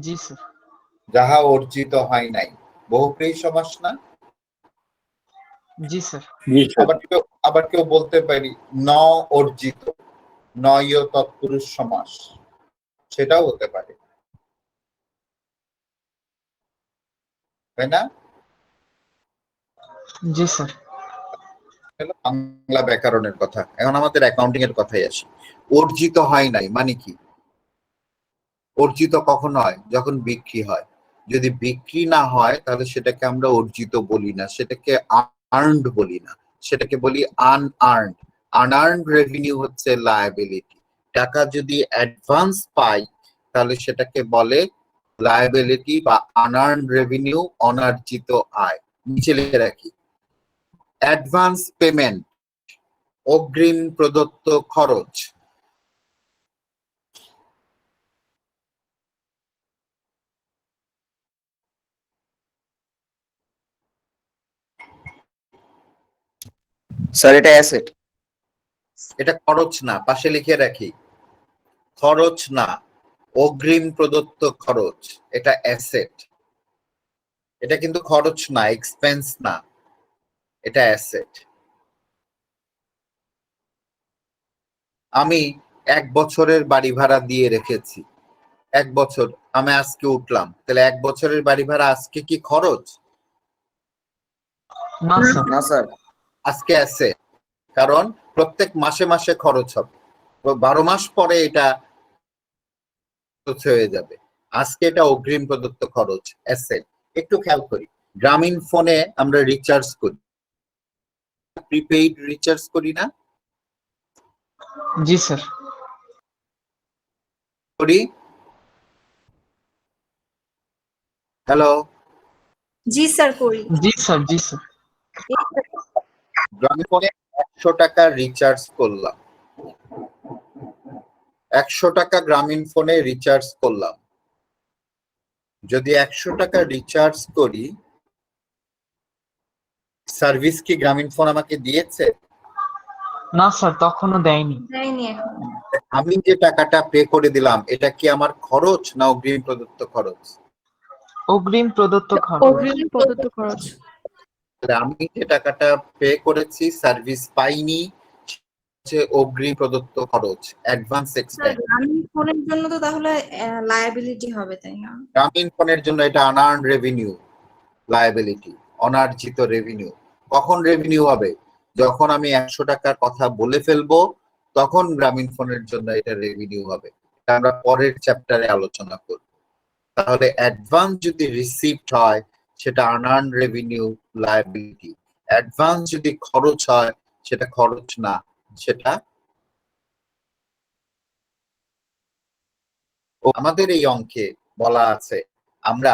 জি স্যার। যাহা অর্জিত হয় নাই, বহুব্রীহি সমাস না? জি স্যার। আবার কেউ বলতে পারি ন অর্জিত, নয় তৎপুরুষ সমাস, সেটাও হতে পারে, তাই না? জি স্যার। বাংলা ব্যাকরণের কথা। এখন আমাদের অ্যাকাউন্টিং এর কথাই আসি। অর্জিত হয় নাই মানে কি? অর্জিত কখন হয়? যখন বিক্রি হয়। যদি বিক্রি না হয় তাহলে সেটাকে আমরা অর্জিত বলি না, সেটাকে আর্নড বলি না, সেটাকে বলি আনআর্নড। আনআর্নড রেভিনিউ হচ্ছে লায়াবিলিটি। টাকা যদি অ্যাডভান্স পাই তাহলে সেটাকে বলে লায়াবিলিটি বা আনআর্নড রেভিনিউ, অনার্জিত আয়। নিচে লিখে রাখি অ্যাডভান্স পেমেন্ট, অগ্রিম প্রদত্ত খরচ। স্যার এটা অ্যাসেট। এটা খরচ না, পাশে লিখে রাখি খরচ না, অগ্রিম প্রদত্ত খরচ, এটা অ্যাসেট। এটা কিন্তু খরচ না, এক্সপেন্স না, এটা অ্যাসেট। আমি 1 বছরের বাড়ি ভাড়া দিয়ে রেখেছি, 1 বছর, আমি আজকে উঠলাম, তাহলে 1 বছরের বাড়ি ভাড়া আজকে কি খরচ? না স্যার। না স্যার। আজকে অ্যাসেট, কারণ প্রত্যেক মাসে মাসে খরচ হবে, 12 মাস পরে এটা হয়ে যাবে। আজকে এটা অগ্রিম প্রদত্ত খরচ, অ্যাসেট। একটু খেয়াল করি, গ্রামীণ ফোনে আমরা রিচার্জ করি, প্রিপেইড রিচার্জ করি না? জি স্যার। করি। হ্যালো, জি স্যার করি। জি স্যার। জি স্যার। গ্রামীণ ফোনে 100 টাকা রিচার্জ করলাম, 100 টাকা গ্রামীণ ফোনে রিচার্জ করলাম। যদি 100 টাকা রিচার্জ করি, সার্ভিস কি গ্রামীণ ফোন আমাকে দিয়েছে? না স্যার, তখনও দেয়নি। দেয়নি এখন। আমি যে টাকাটা পে করে দিলাম এটা কি আমার খরচ না অগ্রিম প্রদত্ত খরচ? অগ্রিম প্রদত্ত খরচ। অগ্রিম প্রদত্ত খরচ। তাহলে আমি যে টাকাটা পে করেছি, সার্ভিস পাইনি, হচ্ছে অগ্রিম প্রদত্ত খরচ, অ্যাডভান্স স্যার এক্সপেন্স। গ্রামীণ ফোনের জন্য তো তাহলে লায়াবিলিটি হবে, তাই না? গ্রামীণ ফোনের জন্য এটা আনআর্নড রেভিনিউ, লায়াবিলিটি, অনার্জিত রেভিনিউ। কখন রেভিনিউ হবে? যখন আমি 100 টাকার কথা বলে ফেলবো, তখন গ্রামীণ ফোনের জন্য এটা রেভিনিউ হবে। এটা আমরা পরের চ্যাপ্টারে আলোচনা করব। তাহলে অ্যাডভান্স যদি রিসিভড হয় সেটা আনআর্নড রেভিনিউ, লায়াবিলিটি। অ্যাডভান্স যদি খরচ হয় সেটা খরচ না, সেটা। আমাদের এই অঙ্কে বলা আছে আমরা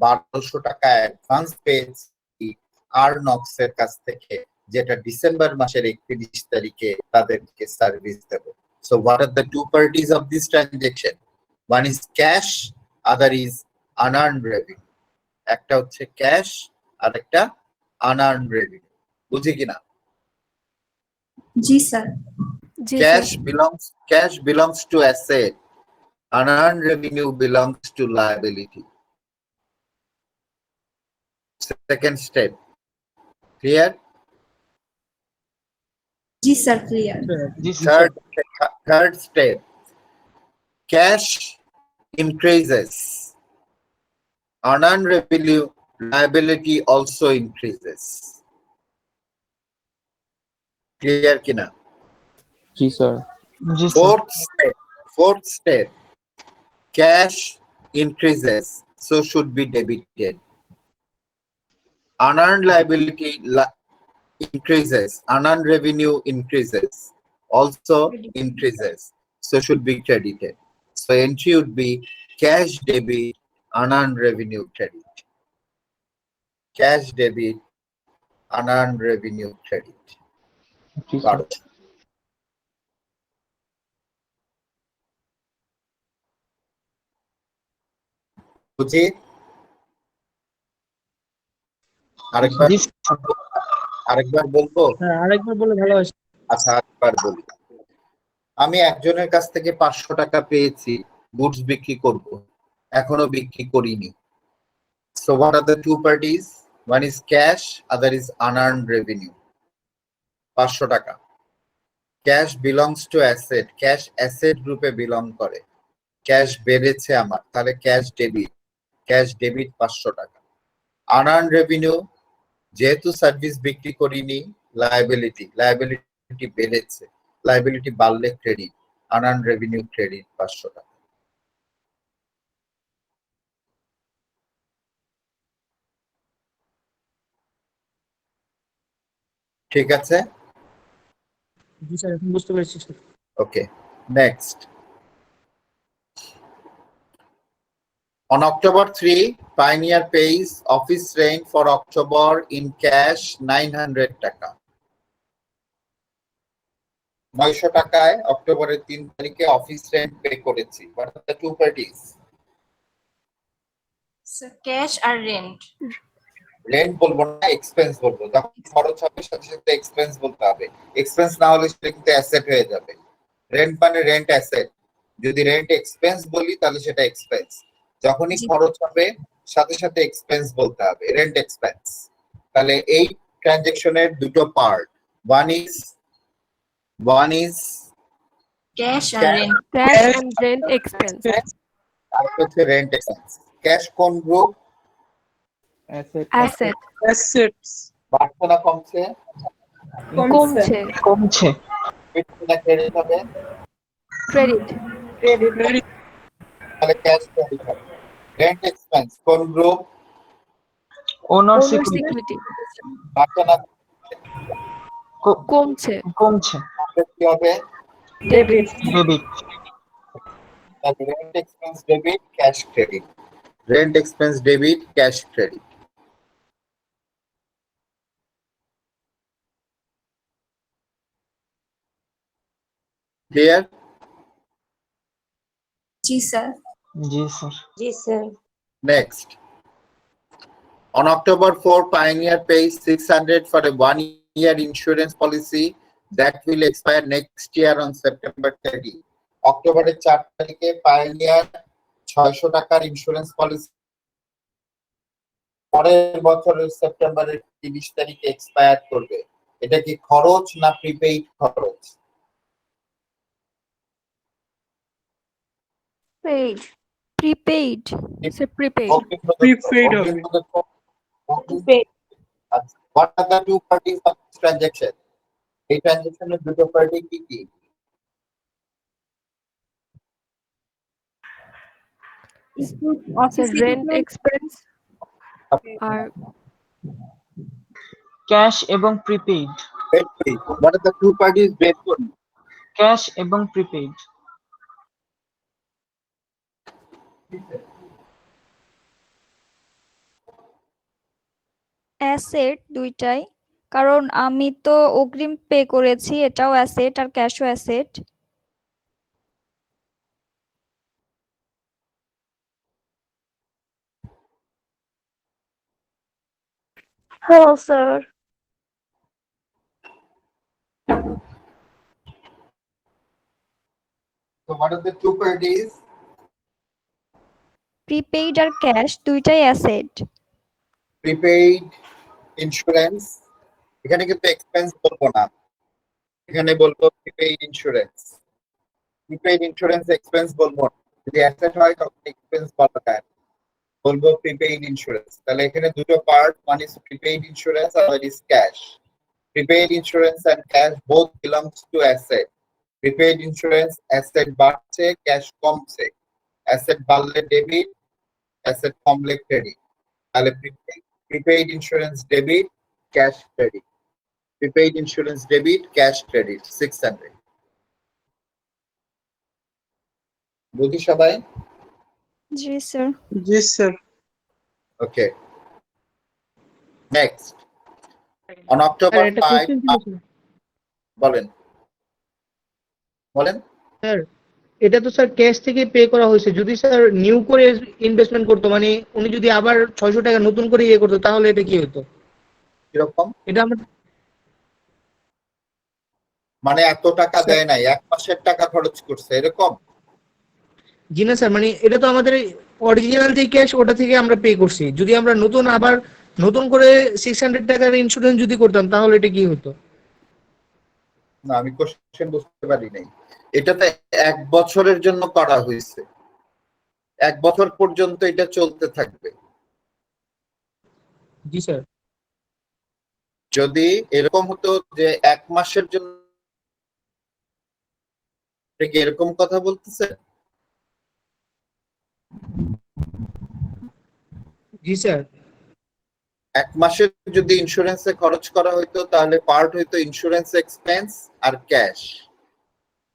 1200 টাকা অ্যাডভান্স পেয়েছি আরনক্স এর কাছ থেকে, যেটা ডিসেম্বর মাসের 31 তারিখে তাদেরকে সার্ভিস দেব। So what are the two parties of this transaction? One is cash, other is unearned revenue. একটা হচ্ছে ক্যাশ আর একটা আনআর্ন রেভিনিউ। বুঝি কিনা? জি স্যার। জি Cash sir. belongs to asset. Unearned revenue belongs to liability. Second step. Clear? G sir, clear. G sir Third step. Cash increases. Unearned revenue liability also increases. Clear kina? G sir. জি sir Fourth step. Cash increases, so should be debited. Unearned liability increases, unearned revenue increases, also increases, so should be credited. So entry would be cash debit, unearned revenue credit. Cash debit, unearned revenue credit. G sir. বুঝি? আরেকবার জি sir আরেকবার বলবো? হ্যাঁ, আরেকবার বলে ভালো হয়। আচ্ছা আরেকবার বলি। আমি একজনের কাছ থেকে 500 টাকা পেয়েছি, গুডস বিক্রি করব, এখনো বিক্রি করিনি। So what are the two parties? One is cash, other is unearned revenue. 500 টাকা। Cash belongs to asset. Cash asset গ্রুপে belong করে। ক্যাশ বেড়েছে আমার, তাহলে ক্যাশ ডেবিট। ক্যাশ ডেবিট 500 টাকা। আনআর্নড রেভিনিউ, যেহেতু সার্ভিস বিক্রি করিনি, লায়াবিলিটি বেড়েছে। লায়াবিলিটি বাড়লে ক্রেডিট, আনআর্নড রেভিনিউ ক্রেডিট 500 টাকা। ঠিক আছে? জি স্যার, এখন বুঝতে পেরেছি sir. Okay, next. On October 3, Pioneer pays office rent for October in cash 900 টাকা। 900 টাকায় অক্টোবরের 3 তারিখে অফিস রেন্ট পে করেছি। What are the two parties? Sir, cash আর রেন্ট। রেন্ট বলবো না, এক্সপেন্স বলবো। যখন খরচ হবে সাথে সাথে এক্সপেন্স বলতে হবে। এক্সপেন্স না হলে সেটা কিন্তু অ্যাসেট হয়ে যাবে। রেন্ট মানে রেন্ট অ্যাসেট। যদি রেন্ট এক্সপেন্স বলি তাহলে সেটা এক্সপেন্স। যখনই খরচ হবে সাথে সাথে এক্সপেন্স বলতে হবে, রেন্ট এক্সপেন্স। তাহলে এই ট্রানজাকশনের দুটো পার্ট, ওয়ান ইজ ক্যাশ আর rent. Cash and rent expense. আর হচ্ছে রেন্ট এক্সপেন্স। ক্যাশ কোন গ্রুপ? অ্যাসেট। অ্যাসেটস বাড়ছে না কমছে? কমছে। কমছে না ক্রেডিট হবে? ক্রেডিট। তাহলে ক্যাশ ক্রেডিট হবে। রেন্ট এক্সপেন্স কোন গ্রুপ? ওনার্স ওনার সিকিউরিটি। বাড়ছে না কমছে। কমছে কি হবে? ডেবিট। ডেবিট তাহলে rent expense debit, cash credit. Rent expense debit, cash credit. Clear? জি স্যার। জি sir Next. On October 4, Pioneer pays 600 for a 1-year insurance policy that will expire next year on September 30. অক্টোবরের 4 তারিখে pioneer 600 টাকার insurance policy পরের বছরের সেপ্টেম্বরের 30 তারিখে expire করবে। এটা কি খরচ না প্রিপেইড খরচ? পেইড। প্রিপেইড। সে প্রিপেইড। Prepaid হবে। আচ্ছা, what are the two parties of this transaction? এই ট্রানজাকশনের দুটো পার্টি কি কি? রেন্ট এক্সপেন্স আর ক্যাশ এবং prepaid What are the two parties based on? Cash এবং প্রিপেইড অ্যাসেট দুইটাই, কারণ আমি তো অগ্রিম পে করেছি, এটাও অ্যাসেট আর ক্যাশও asset. Both, Hello, sir. So what are the two parties? Prepaid আর ক্যাশ দুইটাই অ্যাসেট। প্রিপেইড ইন্স্যুরেন্স, এখানে কিন্তু এক্সপেন্স বলবো না, এখানে বলবো prepaid insurance. Prepaid insurance expense বলবো না, যদি অ্যাসেট হয় তখন এক্সপেন্স বলা যায় না, বলবো প্রিপেইড ইন্স্যুরেন্স। তাহলে এখানে দুটো part, one is prepaid insurance, other is cash. Prepaid insurance and cash both belongs to asset. Prepaid insurance asset বাড়ছে, ক্যাশ কমছে। অ্যাসেট বাড়লে ডেবিট, অ্যাসেট কমলে ক্রেডিট। তাহলে prepaid insurance debit, cash credit. Prepaid insurance debit, cash credit 600। বুঝি সবাই? জি sir. জি sir. Okay, next. On October 5, বলেন বলেন। স্যার এটা তো স্যার ক্যাশ থেকে পে করা হয়েছে, যদি স্যার নিউ করে ইনভেস্টমেন্ট করতো, মানে উনি যদি আবার 600 টাকা নতুন করে ইয়ে করতো, তাহলে এটা কি হতো? কিরকম? এটা আমরা মানে এত টাকা দেয় নাই, এক মাসের টাকা খরচ করছে এরকম? জি না স্যার, মানে এটা তো আমাদের অরিজিনাল যে ক্যাশ ওটা থেকে আমরা পে করছি, যদি আমরা আবার নতুন করে 600 টাকার ইন্স্যুরেন্স যদি করতাম তাহলে এটা কি হতো? না, আমি কোশ্চেন বুঝতে পারি নাই। এটা তো 1 বছরের জন্য করা হয়েছে, 1 বছর পর্যন্ত এটা চলতে থাকবে। জি স্যার। যদি এরকম হতো যে 1 মাসের জন্য, এটা কি এরকম কথা বলতেছে? জি স্যার। 1 মাসের যদি ইন্স্যুরেন্সে খরচ করা হইতো তাহলে পার্ট হইতো ইন্স্যুরেন্স এক্সপেন্স আর cash.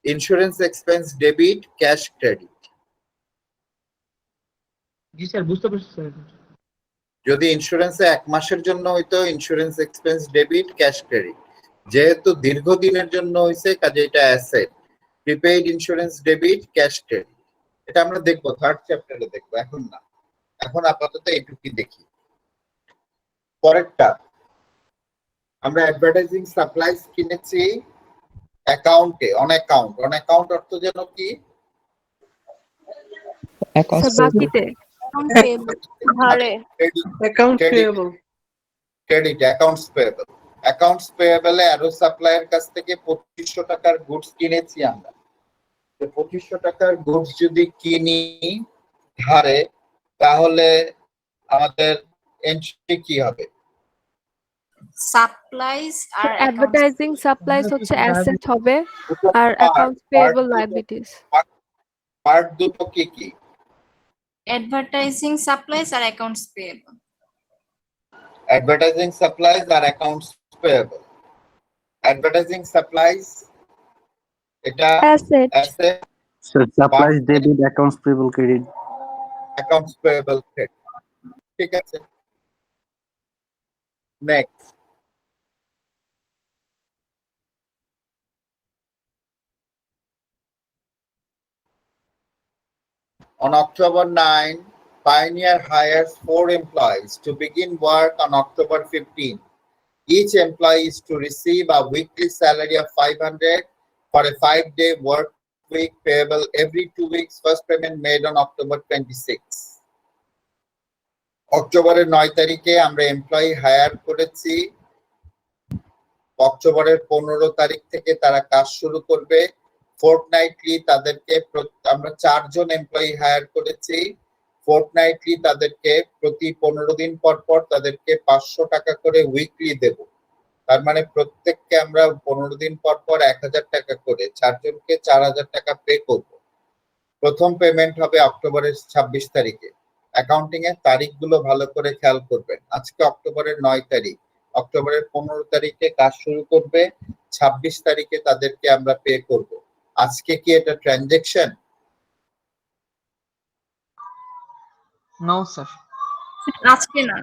Insurance expense debit, cash credit. জি স্যার, বুঝতে পারছি স্যার। যদি ইন্স্যুরেন্সে 1 মাসের জন্য হইতো insurance expense debit, cash credit. যেহেতু দীর্ঘদিনের জন্য হইছে কাজে এটা asset. Prepaid insurance debit, cash credit. এটা আমরা দেখবো, 3rd চ্যাপ্টারে দেখবো, এখন না। এখন আপাতত এইটুকুই দেখি। পরেরটা, আমরা অ্যাডভার্টাইজিং সাপ্লাইজ কিনেছি অ্যাকাউন্টে, অন অ্যাকাউন্ট। অন অ্যাকাউন্ট অর্থ যেন কি? স্যার বাকিতে ক্রেডিট, অ্যাকাউন্টস পেয়েবল। অ্যাকাউন্টস পেয়েবলে অ্যারো সাপ্লাইয়ের কাছ থেকে 2500 টাকার গুডস কিনেছি আমরা। 2500 টাকার গুডস যদি কিনি ধারে, তাহলে আমাদের এন্ট্রি কি হবে? সাপ্লাইজ আর অ্যাডভার্টাইজিং সাপ্লাইজ হচ্ছে অ্যাসেট হবে আর অ্যাকাউন্টস পেয়েবল লায়াবিলিটিস। পার্ট দুটো কি কি? অ্যাডভার্টাইজিং সাপ্লাইজ আর অ্যাকাউন্টস পেয়েবল। অ্যাডভার্টাইজিং সাপ্লাইজ আর অ্যাকাউন্টস পেয়েবল। অ্যাডভার্টাইজিং সাপ্লাইজ এটা asset. Asset, supplies debit, accounts payable credit. Accounts payable credit. ঠিক আছে, next. On October 9, Pioneer hires 4 employees to begin work on October 15. Each employee is to receive a weekly salary of 500 for a 5-day work week payable every 2 weeks. First payment made on October 26. অক্টোবরের 9 তারিখে আমরা employee higher করেছি। অক্টোবরের 15 তারিখ থেকে তারা কাজ শুরু করবে। ফোর্টনাইটলি তাদেরকে আমরা 4 জন এমপ্লয়ি হায়ার করেছি। ফোর্টনাইটলি তাদেরকে প্রতি 15 দিন পর পর তাদেরকে 500 টাকা করে উইকলি দেব। তার মানে প্রত্যেককে আমরা 15 দিন পর পর 1000 টাকা করে 4 জনকে 4000 টাকা পে করব। প্রথম পেমেন্ট হবে অক্টোবরের 26 তারিখে। অ্যাকাউন্টিং এর তারিখগুলো ভালো করে খেয়াল করবেন। আজকে অক্টোবরের 9 তারিখ, অক্টোবরের 15 তারিখে কাজ শুরু করবে, 26 তারিখে তাদেরকে আমরা পে করব। আজকে কি এটা ট্রানজাকশন? No sir. আজকে না,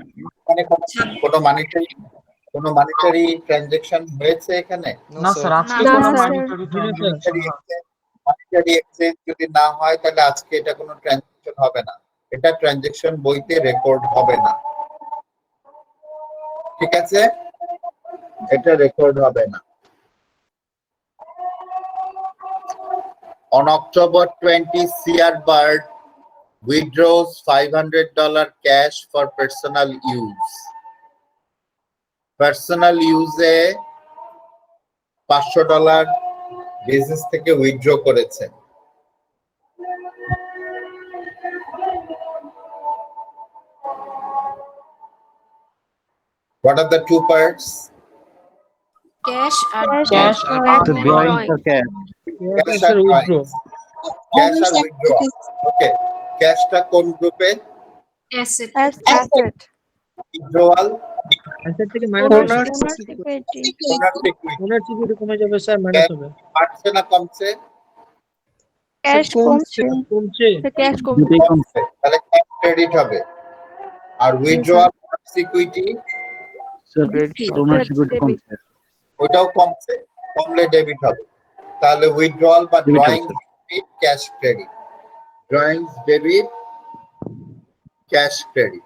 মানে কোনো মানিটারি ট্রানজাকশন হয়েছে এখানে? না স্যার, আজকে না, কোনো sir. Monetary transaction monetary exchange যদি না হয় তাহলে আজকে এটা কোনো ট্রানজাকশন হবে না। এটা ট্রানজাকশন বইতে রেকর্ড হবে না। ঠিক আছে, এটা রেকর্ড হবে না। On October 20, C.R. Bird withdraws $500 cash for personal use. Personal use এ $500 বিজনেস থেকে উইথড্র করেছেন। What are the two parts? Cash আর Cash আর The drawing for cash. Cash Sir, and withdraw. drawings. Cash আর withdraw. Okay. ক্যাশটা কোন গ্রুপে? Asset asset Withdrawal Asset থেকে minus হবে। Owner's equity. ownership equity। Owner security কমে যাবে স্যার, মাইনাস হবে। বাড়ছে না কমছে? Cash কমছে। কমছে। ক্যাশ দুটোই কমছে। কমছে। তাহলে ক্যাশ ক্রেডিট হবে। আর withdrawal security Sir, ownership equity কমছে। ওটাও কমছে, কমলে ডেবিট হবে। তাহলে উইথড্রয়াল বা Debit ড্রয়িং হবে। Debit cash credit, drawings debit cash credit.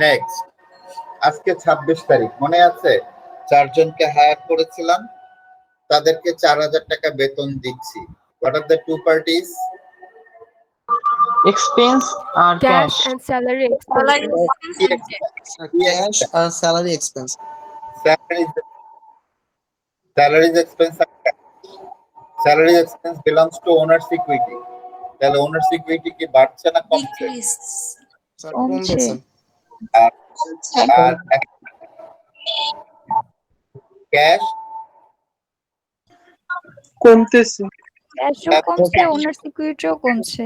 Next, আজকে 26 তারিখ, মনে আছে? 4 জনকে হায়ার করেছিলাম, তাদেরকে 4000 টাকা বেতন দিচ্ছি। What are the two parties? Expense আর cash cash. And salary salary cash আর salary expense. Salaries expense are cash. Salary expense belongs to owner's equity. তাহলে owner's equity কি বাড়ছে না কমছে? কমছে। আর ক্যাশ কমতেছে। ক্যাশও কমছে, ওনার সিকিউরিটিও কমছে।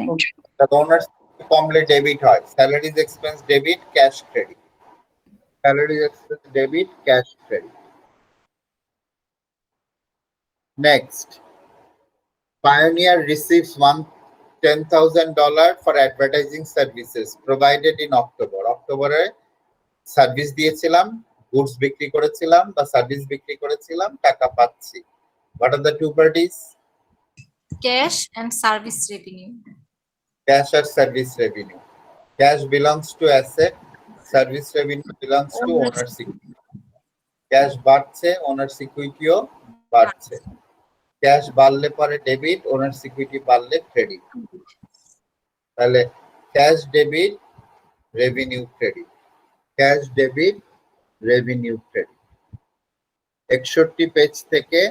ওনার্স কমলে ডেবিট হয়। Salaries expense debit, cash credit. Salaries expense debit, cash credit. Next, Pioneer receives $10,000 for advertising services provided in October. অক্টোবরে সার্ভিস দিয়েছিলাম, গুডস বিক্রি করেছিলাম বা সার্ভিস বিক্রি করেছিলাম, টাকা পাচ্ছি। What are the two parties? Cash and service revenue. Cash or service revenue. Cash belongs to asset, service revenue belongs to owner's equity. Cash বাড়ছে, owner's equity ও বাড়ছে। ক্যাশ বাড়লে পরে ডেবিট, ওনার সিকিউরিটি বাড়লে ক্রেডিট। তাহলে cash debit, revenue credit, cash debit, revenue credit. 61 page থেকে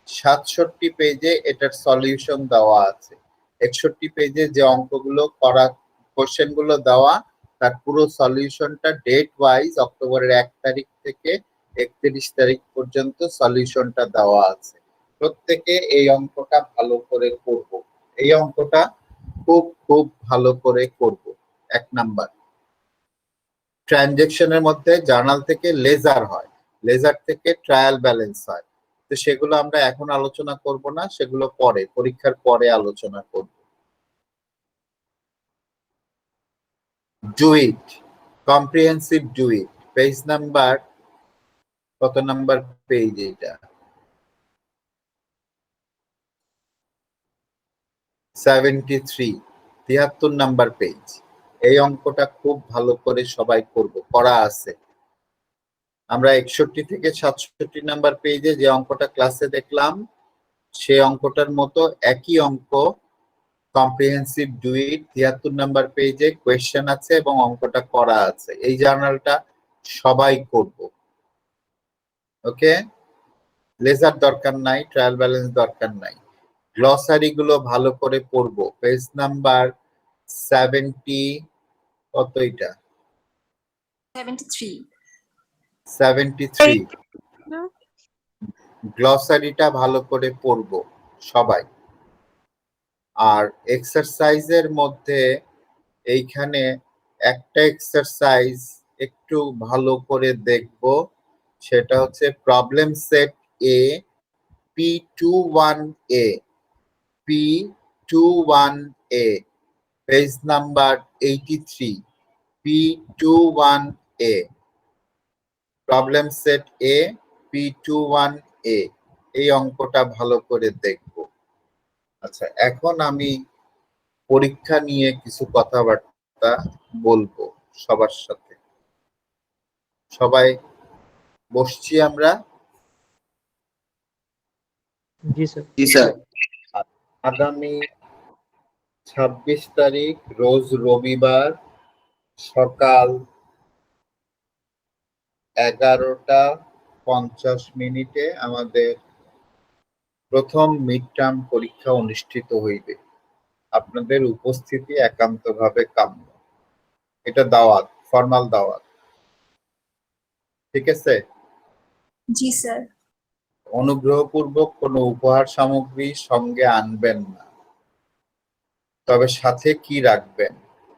67 পেজে এটার solution দেওয়া আছে। 61 পেজে যে অঙ্কগুলো করা, কোশ্চেন গুলো দেওয়া, তার পুরো সলিউশনটা ডেট ওয়াইজ অক্টোবরের 1 তারিখ থেকে 31 তারিখ পর্যন্ত সলিউশনটা দেওয়া আছে। প্রত্যেকে এই অঙ্কটা ভালো করে করব। এই অঙ্কটা খুব খুব ভালো করে করব। 1 নাম্বার, ট্রানজ্যাকশনের মধ্যে জার্নাল থেকে লেজার হয়, লেজার থেকে ট্রায়াল ব্যালেন্স হয়। তো সেগুলো আমরা এখন আলোচনা করব না, সেগুলো পরে, পরীক্ষার পরে আলোচনা করব। Do it, comprehensive do it, page number কত নাম্বার পেজ এটা? 73, 73 নাম্বার পেজ। এই অঙ্কটা খুব ভালো করে সবাই করব, করা আছে। আমরা 61 থেকে 67 নাম্বার পেজে যে অঙ্কটা ক্লাসে দেখলাম, সেই অঙ্কটার মতো একই অঙ্ক কম্প্রিহেন্সিভ ডু ইট 73 নাম্বার পেজে কোয়েশ্চেন আছে এবং অঙ্কটা করা আছে। এই জার্নালটা সবাই করব। ওকে, লেজার দরকার নাই, ট্রায়াল ব্যালেন্স দরকার নাই। গ্লসারি গুলো ভালো করে পড়বো। পেজ নাম্বার 70, কত এটা? 73। গ্লসারিটা ভালো করে পড়বো সবাই। আর এক্সারসাইজের মধ্যে এইখানে একটা এক্সারসাইজ একটু ভালো করে দেখবো, সেটা হচ্ছে problem set A P21A, P21A, page number 83, P21A, problem set A P21A। এই অঙ্কটা ভালো করে দেখব। আচ্ছা, এখন আমি পরীক্ষা নিয়ে কিছু কথাবার্তা বলবো। সবার সাথে। সবাই বসছি আমরা। জি স্যার। জি স্যার। আগামী 26 তারিখ রোজ রবিবার সকাল 11:50 আমাদের প্রথম মিড টার্ম পরীক্ষা অনুষ্ঠিত হইবে। আপনাদের উপস্থিতি একান্তভাবে কাম্য। এটা দাওয়াত, ফর্মাল দাওয়াত। ঠিক আছে? জি স্যার। অনুগ্রহপূর্বক কোনো উপহার সামগ্রী সঙ্গে আনবেন না। তবে সাথে কি রাখবেন?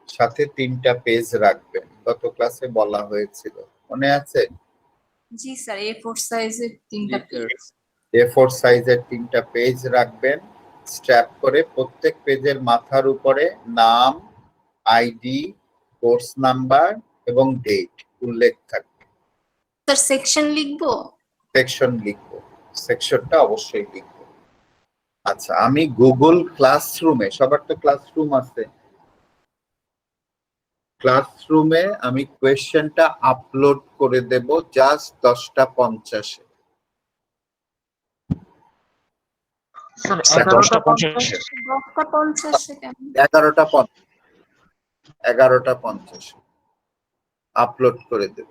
সাথে 3টা পেজ রাখবেন, গত ক্লাসে বলা হয়েছিল, মনে আছে? জি স্যার, A4 সাইজের 3টা পেজ। A4 সাইজের 3টা পেজ রাখবেন স্ট্র্যাপ করে। প্রত্যেক পেজের মাথার উপরে নাম, আইডি, কোর্স নাম্বার এবং ডেট উল্লেখ থাকবে। স্যার সেকশন লিখবো? সেকশন লিখবো, সেকশনটা অবশ্যই লিখবো। আচ্ছা, আমি গুগল ক্লাসরুমে, সবার তো ক্লাসরুম আছে, ক্লাসরুমে আমি কোয়েশ্চেনটা আপলোড করে দেব জাস্ট 10:50। স্যার 11:50 10:50 কেন? 11:50 আপলোড করে দেব।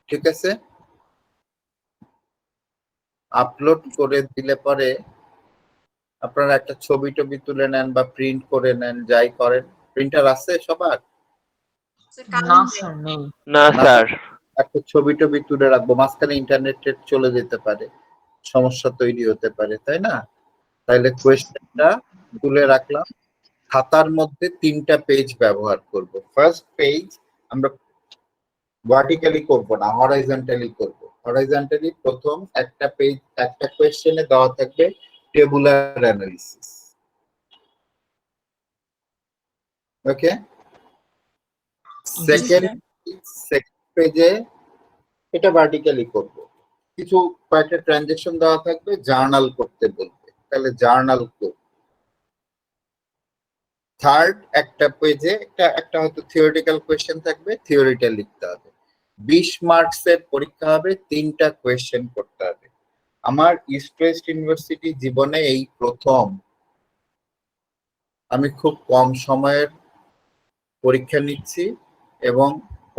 ঠিক আছে? আপলোড করে দিলে পরে আপনারা একটা ছবি টবি তুলে নেন বা প্রিন্ট করে নেন, যাই করেন। প্রিন্টার আছে সবার? না স্যার নেই। না স্যার। একটা ছবি টবি তুলে রাখবো, মাঝখানে ইন্টারনেট চলে যেতে পারে, সমস্যা তৈরি হতে পারে, তাই না? তাইলে কোয়েশ্চেনটা তুলে রাখলাম। খাতার মধ্যে 3টা পেজ ব্যবহার করব। ফার্স্ট পেজ আমরা ভার্টিক্যালি করব না, হরাইজন্টালি করব। হরাইজন্টালি প্রথম একটা পেজ, একটা কোয়েশ্চেনে দেওয়া থাকবে টেবুলার অ্যানালিসিস। ওকে? সেকেন্ড পেজে এটা ভার্টিক্যালি করব। কিছু কয়েকটা ট্রানজাকশন দেওয়া থাকবে, জার্নাল করতে বলবে, তাহলে জার্নাল করব। থার্ড একটা পেজে একটা হয়তো থিওরিটিক্যাল কোয়েশ্চেন থাকবে, থিওরিটা লিখতে হবে। 20 মার্কসের পরীক্ষা হবে, 3টা কোয়েশ্চেন করতে হবে। আমার ইস্ট ওয়েস্ট ইউনিভার্সিটি জীবনে এই প্রথম আমি খুব কম সময়ের পরীক্ষা নিচ্ছি এবং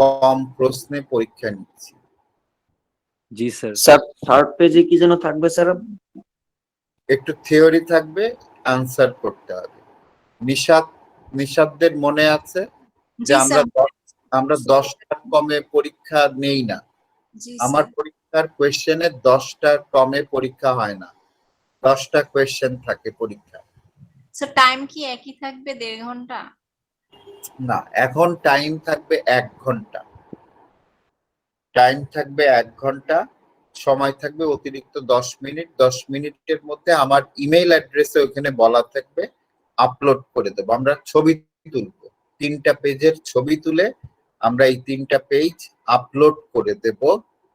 কম প্রশ্নে পরীক্ষা নিচ্ছি। জি স্যার। স্যার থার্ড পেজে কি যেন থাকবে স্যার? একটু থিওরি থাকবে, আনসার করতে হবে। নিশাদদের মনে আছে যে আমরা 10টার কমে পরীক্ষা নেই না। আমার পরীক্ষার কোয়েশ্চেনে 10টার কমে পরীক্ষা হয় না, 10টা কোয়েশ্চেন থাকে পরীক্ষা। স্যার টাইম কি একই থাকবে 1.5 ঘন্টা? না, এখন টাইম থাকবে 1 ঘন্টা। টাইম থাকবে 1 ঘন্টা, সময় থাকবে অতিরিক্ত 10 মিনিট। 10 মিনিটের মধ্যে আমার ইমেল অ্যাড্রেসে ওখানে বলা থাকবে আপলোড করে দেবো। আমরা ছবি তুলবো, 3টা পেজের ছবি তুলে আমরা এই 3টা পেজ আপলোড করে দেব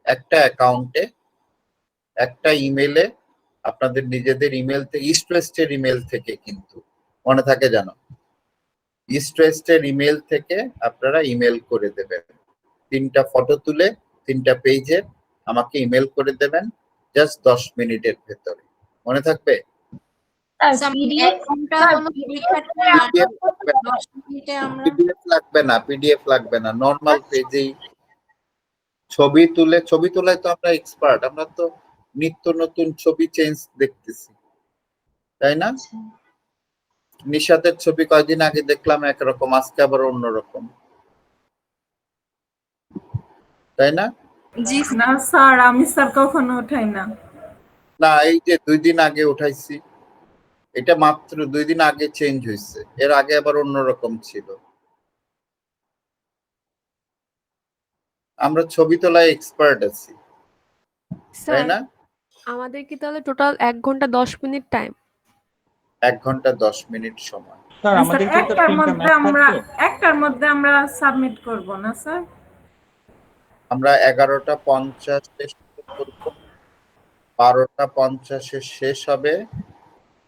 একটা অ্যাকাউন্টে, একটা ইমেলে, আপনাদের নিজেদের ইমেল থেকে, ইস্ট ওয়েস্টের ইমেল থেকে, কিন্তু মনে থাকে জানো, ইস্ট ওয়েস্টের ইমেল থেকে আপনারা ইমেল করে দেবেন। 3টা ফটো তুলে 3টা পেজে আমাকে ইমেল করে দেবেন জাস্ট 10 মিনিটের ভেতরে। মনে থাকবে? পিডিএফ লাগবে না, নর্মাল পেজেই ছবি তোলায় তো আমরা এক্সপার্ট। আমরা তো নিত্য নতুন ছবি চেঞ্জ দেখতেছি, তাই না? নিশাতের ছবি কয়দিন আগে দেখলাম একরকম, আজকে আবার অন্যরকম, তাই না? জি না স্যার, আমি স্যার কখনো উঠাই না। না, এই যে 2 দিন আগে উঠাইছি, এটা মাত্র 2 দিন আগে চেঞ্জ হয়েছে, এর আগে আবার অন্যরকম ছিল। আমরা ছবি তোলায় এক্সপার্ট আছি, তাই না? আমাদের কি তাহলে টোটাল 1 ঘন্টা 10 মিনিট টাইম? 1 ঘন্টা 10 মিনিট সময়। স্যার একটার মধ্যে আমরা সাবমিট করব না স্যার? আমরা 11:50 করব, 12:50 শেষ হবে।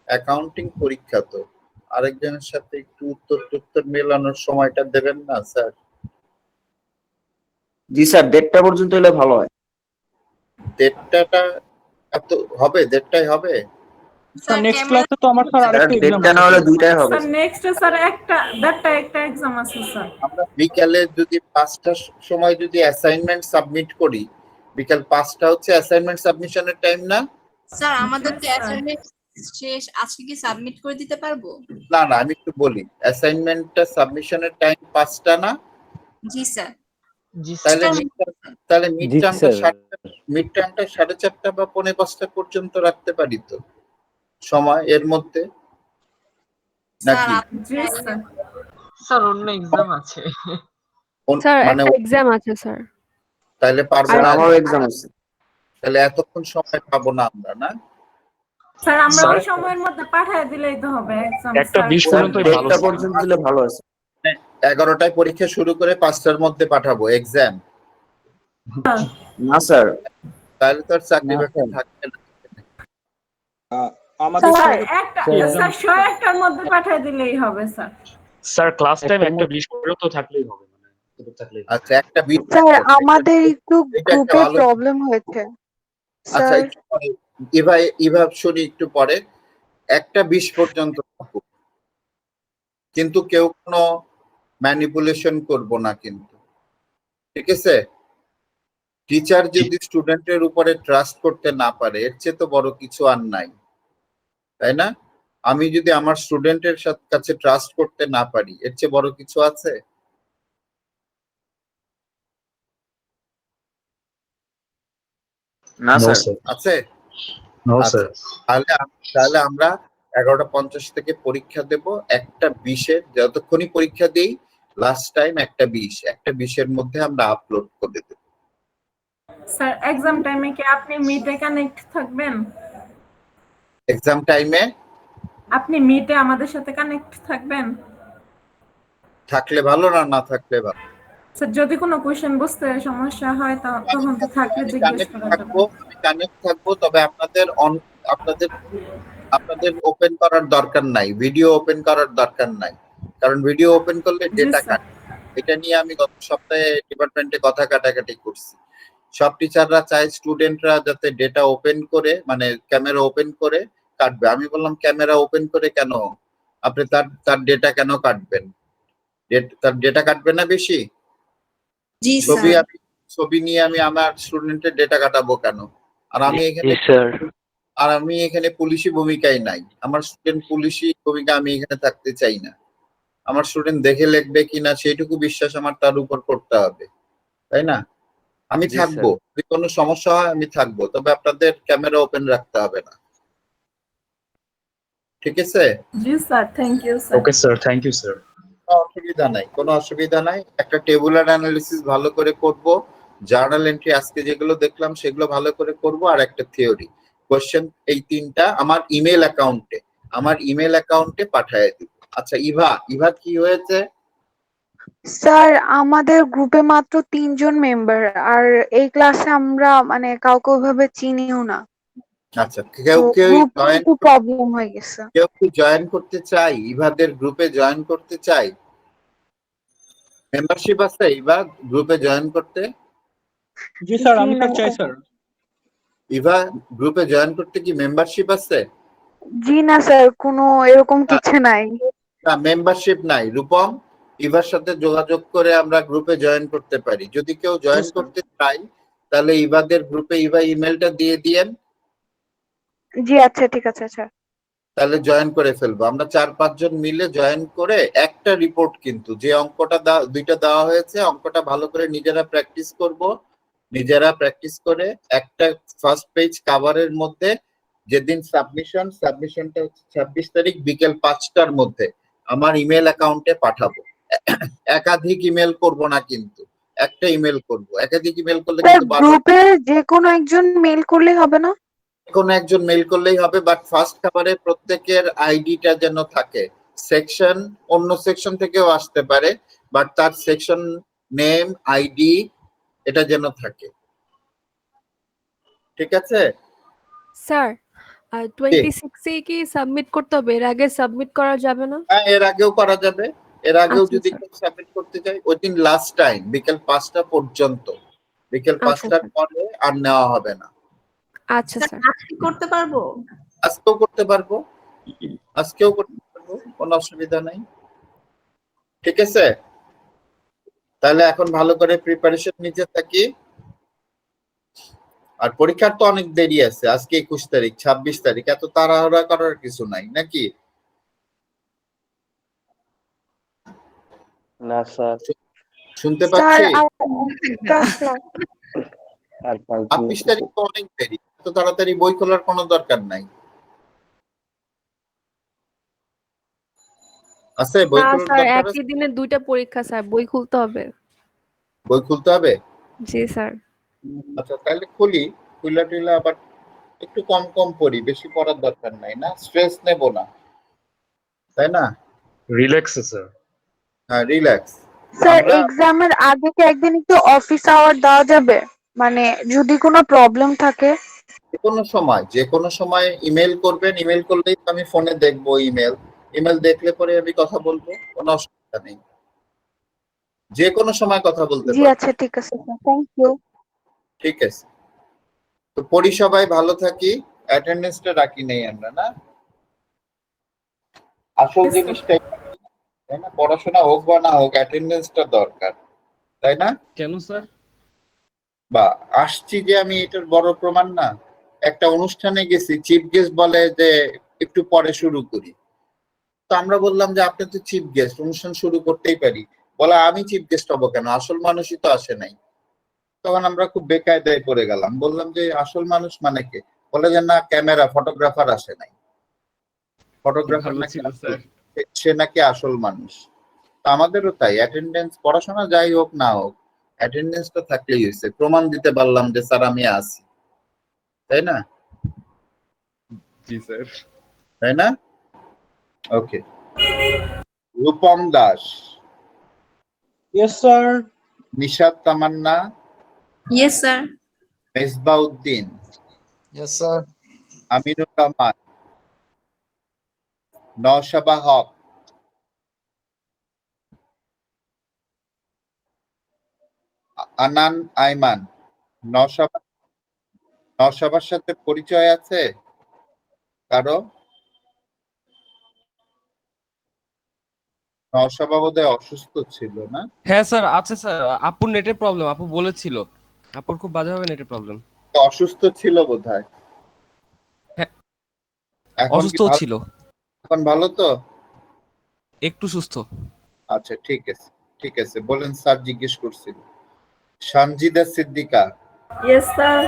অ্যাকাউন্টিং পরীক্ষা তো আরেকজনের সাথে একটু উত্তর মেলানোর সময়টা দেবেন না স্যার? জি স্যার 1:30টা পর্যন্ত এলে ভালো হয়। 1:30টা এত হবে? 1:30টায় হবে? স্যার নেক্সট ক্যামেরা ক্লাসে তো আমার স্যার স্যার আরেকটা এক্সাম 1:30টা না হলে 2টায় হবে। স্যার নেক্সট স্যার একটা দেড়টা একটা এক্সাম আছে স্যার। আমরা বিকালে যদি 5টার সময় যদি অ্যাসাইনমেন্ট সাবমিট করি, বিকাল 5টা হচ্ছে অ্যাসাইনমেন্ট সাবমিশনের টাইম না? স্যার আমাদের তো স্যার। অ্যাসাইনমেন্ট শেষ, আজকে কি সাবমিট করে দিতে পারবো? না না, আমি একটু বলি, অ্যাসাইনমেন্টটা সাবমিশনের টাইম 5টা না? জি স্যার। জি তাহলে স্যার। তাহলে মিড জি টার্মটা স্যার। 4:30 বা 4:45 পর্যন্ত রাখতে পারি তো সময় এর মধ্যে, স্যার নাকি? আপনি জি স্যার। স্যার অন্য এক্সাম আছে। স্যার মানে একটা এক্সাম আছে স্যার। তাহলে পারবো স্যার না? আমারও এক্সাম আছে। তাহলে এতক্ষণ সময় পাবো না আমরা, না? স্যার আমরা স্যার, ওই সময়ের মধ্যে পাঠিয়ে দিলেই তো হবে এক্সাম একটা স্যার। 20 স্যার পর্যন্তই ভালো 1:30টা স্যার। পর্যন্ত দিলে ভালো আছে। 11টায় পরীক্ষা শুরু করে 5টার মধ্যে পাঠাবো এক্সাম, না স্যার। তাহলে তো আর চাকরি না, বাকরি স্যার। থাকবে না। আমাদের স্যার স্যার একটা exam- স্যার 101টার মধ্যে পাঠিয়ে দিলেই হবে স্যার। স্যার ক্লাস টাইম একটা 20 পর্যন্ত থাকলেই হবে, মানে এতটুকু থাকলেই হবে। আচ্ছা, একটা বিট স্যার আমাদের একটু এটা একটা গ্রুপে ভালো। প্রবলেম হয়েছে আচ্ছা, স্যার। একটু পরে ইভা শুনি একটু পরে। একটা 20 পর্যন্ত থাকুক, কিন্তু কেউ কোনো ম্যানিপুলেশন করব না কিন্তু, ঠিক আছে? টিচার যদি স্টুডেন্টের উপরে ট্রাস্ট করতে না পারে, এর চেয়ে তো বড় কিছু আর নাই, তাই না? আমি যদি আমার স্টুডেন্টের কাছে ট্রাস্ট করতে না পারি, এর চেয়ে বড় কিছু আছে? না স্যার। আছে? নো আচ্ছা, তাহলে আমরা 11:50 থেকে পরীক্ষা দেব। 1:20 যতক্ষণই পরীক্ষা দিই, লাস্ট টাইম 1:20 মধ্যে আমরা আপলোড করে দেব। স্যার এক্সাম টাইমে কি আপনি মিটে কানেক্ট থাকবেন? এক্সাম টাইমে আপনি মিটে আমাদের সাথে কানেক্ট থাকবেন? থাকলে ভালো, না থাকলে ভালো? স্যার যদি কোনো কোশ্চেন বুঝতে সমস্যা হয় তখন তো থাকলে জিজ্ঞেস করা যাবে। আমি কানেক্ট থাকবো, তবে আপনাদের আপনাদের ওপেন করার দরকার নাই, ভিডিও ওপেন করার দরকার নাই, কারণ ভিডিও ওপেন করলে জি ডেটা স্যার। কাটে। এটা নিয়ে আমি গত সপ্তাহে ডিপার্টমেন্টে কথা কাটাকাটি করছি। সব টিচাররা চায় স্টুডেন্টরা যাতে ডেটা ওপেন করে, মানে ক্যামেরা ওপেন করে কাটবে। আমি বললাম, ক্যামেরা ওপেন করে কেন আপনি তার ডেটা কেন কাটবেন? তার ডেটা কাটবে না বেশি? জি স্যার। ছবি নিয়ে আমি আমার স্টুডেন্টের ডেটা কাটাবো কেন? আর আমি এখানে পুলিশি ভূমিকায় নাই, আমার স্টুডেন্ট পুলিশি ভূমিকা আমি এখানে থাকতে চাই না। আমার স্টুডেন্ট দেখে লিখবে কিনা সেইটুকু বিশ্বাস আমার তার উপর করতে হবে, তাই না? আমি জি, থাকবো, যদি কোনো সমস্যা হয় আমি থাকবো, তবে আপনাদের ক্যামেরা ওপেন রাখতে হবে না, ঠিক আছে? জি sir, thank you sir. Okay sir, thank you sir. কোনো অসুবিধা নাই। একটা টেবুলার অ্যানালিসিস ভালো করে করব, জার্নাল এন্ট্রি আজকে যেগুলো দেখলাম সেগুলো ভালো করে করব, আর একটা থিওরি কোশ্চেন, এই 3টা আমার ইমেল অ্যাকাউন্টে পাঠিয়ে দিব। আচ্ছা, ইভা কি হয়েছে? স্যার আমাদের গ্রুপে মাত্র 3জন মেম্বার, আর এই ক্লাসে আমরা মানে কাউকে ওইভাবে চিনিও না, আচ্ছা, কেউ গ্রুপে একটু প্রবলেম হয়ে গেছে। কি জয়েন করতে চাই? ইভাদের গ্রুপে জয়েন করতে চাই? মেম্বারশিপ আছে ইভা গ্রুপে জয়েন করতে? জি স্যার, আমি তো চাই স্যার। ইভা গ্রুপে জয়েন করতে কি মেম্বারশিপ আছে? জি না স্যার, কোনো এরকম কিছু নাই। না, মেম্বারশিপ নাই। রূপম, ইভার সাথে যোগাযোগ করে আমরা গ্রুপে জয়েন করতে পারি। যদি কেউ জয়েন করতে চাই, তাহলে ইভাদের গ্রুপে ইমেলটা দিয়ে দিয়েন, জি আচ্ছা, ঠিক আছে স্যার। তাহলে জয়েন করে ফেলবো। আমরা 4-5 জন মিলে জয়েন করে একটা রিপোর্ট, কিন্তু যে অঙ্কটা দুইটা দেওয়া হয়েছে, অঙ্কটা ভালো করে নিজেরা প্র্যাকটিস করব। নিজেরা প্র্যাকটিস করে একটা ফার্স্ট পেজ কভারের মধ্যে, যেদিন সাবমিশনটা হচ্ছে 26 তারিখ বিকেল 5টার মধ্যে আমার ইমেল অ্যাকাউন্টে পাঠাবো। একাধিক ইমেল করব না, কিন্তু একটা ইমেল করব। একাধিক ইমেল করলে স্যার কিন্তু গ্রুপে যে কোনো একজন মেল করলে হবে না? কোনো একজন মেল করলেই হবে, বাট ফার্স্ট খাবারে প্রত্যেকের আইডিটা যেন থাকে। সেকশন অন্য সেকশন থেকেও আসতে পারে, বাট তার সেকশন নেম, আইডি এটা যেন থাকে, ঠিক আছে? স্যার 26 কি সাবমিট করতে হবে? এর আগে সাবমিট করা যাবে না? হ্যাঁ, এর আগেও করা যাবে। এর আগেও আচ্ছা, যদি স্যার। কেউ সাবমিট করতে চায় ওই দিন লাস্ট টাইম বিকেল 5টা পর্যন্ত, বিকেল আচ্ছা, 5টার স্যার। পরে আর নেওয়া হবে না। আচ্ছা স্যার স্যার। আজকে করতে পারবো? আজকেও করতে পারবো, আজকেও করতে পারবো, কোনো অসুবিধা নাই। ঠিক আছে, তাহলে এখন ভালো করে প্রিপারেশন নিতে থাকি। আর পরীক্ষার তো অনেক দেরি আছে, আজকে 21 তারিখ, 26 তারিখ, এত তাড়াহুড়া করার কিছু নাই নাকি? না স্যার, শুনতে স্যার পাচ্ছি? আর একটা ক্লাস। আর 5 দিন 26 তারিখ তো অনেক দেরি, এত তাড়াতাড়ি বই খোলার কোনো দরকার নাই। আছে বই না খোলার স্যার, দরকার আছে? একই দিনে 2টা পরীক্ষা স্যার, বই খুলতে হবে। বই খুলতে হবে? জি স্যার। আচ্ছা তাহলে খুলি, খুলা টুলা আবার একটু কম কম পড়ি, বেশি পড়ার দরকার নাই, না স্ট্রেস নেব না, তাই না? Relax sir. হ্যাঁ রিল্যাক্স। স্যার আমরা এক্সামের আগে কি একদিন একটু অফিস আওয়ার দেওয়া যাবে, মানে যদি কোনো প্রবলেম থাকে? যে কোনো সময় ইমেল করবেন, ইমেল করলেই তো আমি ফোনে দেখবো ইমেল, ইমেল দেখলে পরে আমি কথা বলবো, কোনো অসুবিধা নেই, যে কোনো সময় কথা বলতে জি পারবো। আচ্ছা ঠিক আছে স্যার, থ্যাংক ইউ। ঠিক আছে, তো পড়ি, সবাই ভালো থাকি। অ্যাটেন্ডেন্সটা রাখি নেই আমরা, না আসল Yes, sir. জিনিসটাই, তাই না? পড়াশোনা হোক বা না হোক অ্যাটেন্ডেন্সটা দরকার, তাই না? কেন স্যার? বা আসছি যে আমি, এটার বড় প্রমাণ না? একটা অনুষ্ঠানে গেছি, চিফ গেস্ট বলে যে একটু পরে শুরু করি, তো আমরা বললাম যে আপনি তো চিফ গেস্ট, অনুষ্ঠান শুরু করতেই পারি। বলা আমি চিফ গেস্ট হবো কেন, আসল মানুষই তো আসে নাই। তখন আমরা খুব বেকায়দায় পড়ে গেলাম, বললাম যে আসল মানুষ মানে কে? বলে যে না, ক্যামেরা ফটোগ্রাফার আসে নাই, ফটোগ্রাফার ভালো নাকি ছিল স্যার। সে নাকি আসল মানুষ। তো আমাদেরও তাই, অ্যাটেন্ডেন্স পড়াশোনা যাই হোক না হোক অ্যাটেন্ডেন্সটা থাকলেই হয়েছে, প্রমাণ দিতে পারলাম যে স্যার আমি আছি, তাই না? জি স্যার। তাই না? Okay, Rupam Das, yes sir. Nishat Tamanna, Yes, sir. Mezbauddin, yes sir. Aminur Rahman, Naushaba Haque, Anan Aiman. নওশাবার সাথে পরিচয় আছে কারো? নওশাবা বোধহয় অসুস্থ ছিল না? হ্যাঁ স্যার, আছে স্যার। আপুর নেটের প্রবলেম, আপু বলেছিল। আপুর খুব বাজেভাবে নেটের প্রবলেম। অসুস্থ ছিল বোধহয়। হ্যাঁ, এখন কি অসুস্থ ভালো? ছিল, এখন ভালো তো? একটু সুস্থ। আচ্ছা ঠিক আছে, ঠিক আছে, বলেন, স্যার জিজ্ঞেস করছিল। Sanjida Siddika, Yes, sir.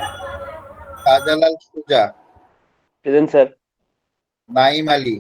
Shahjalal Suja, present sir. Naim Ali,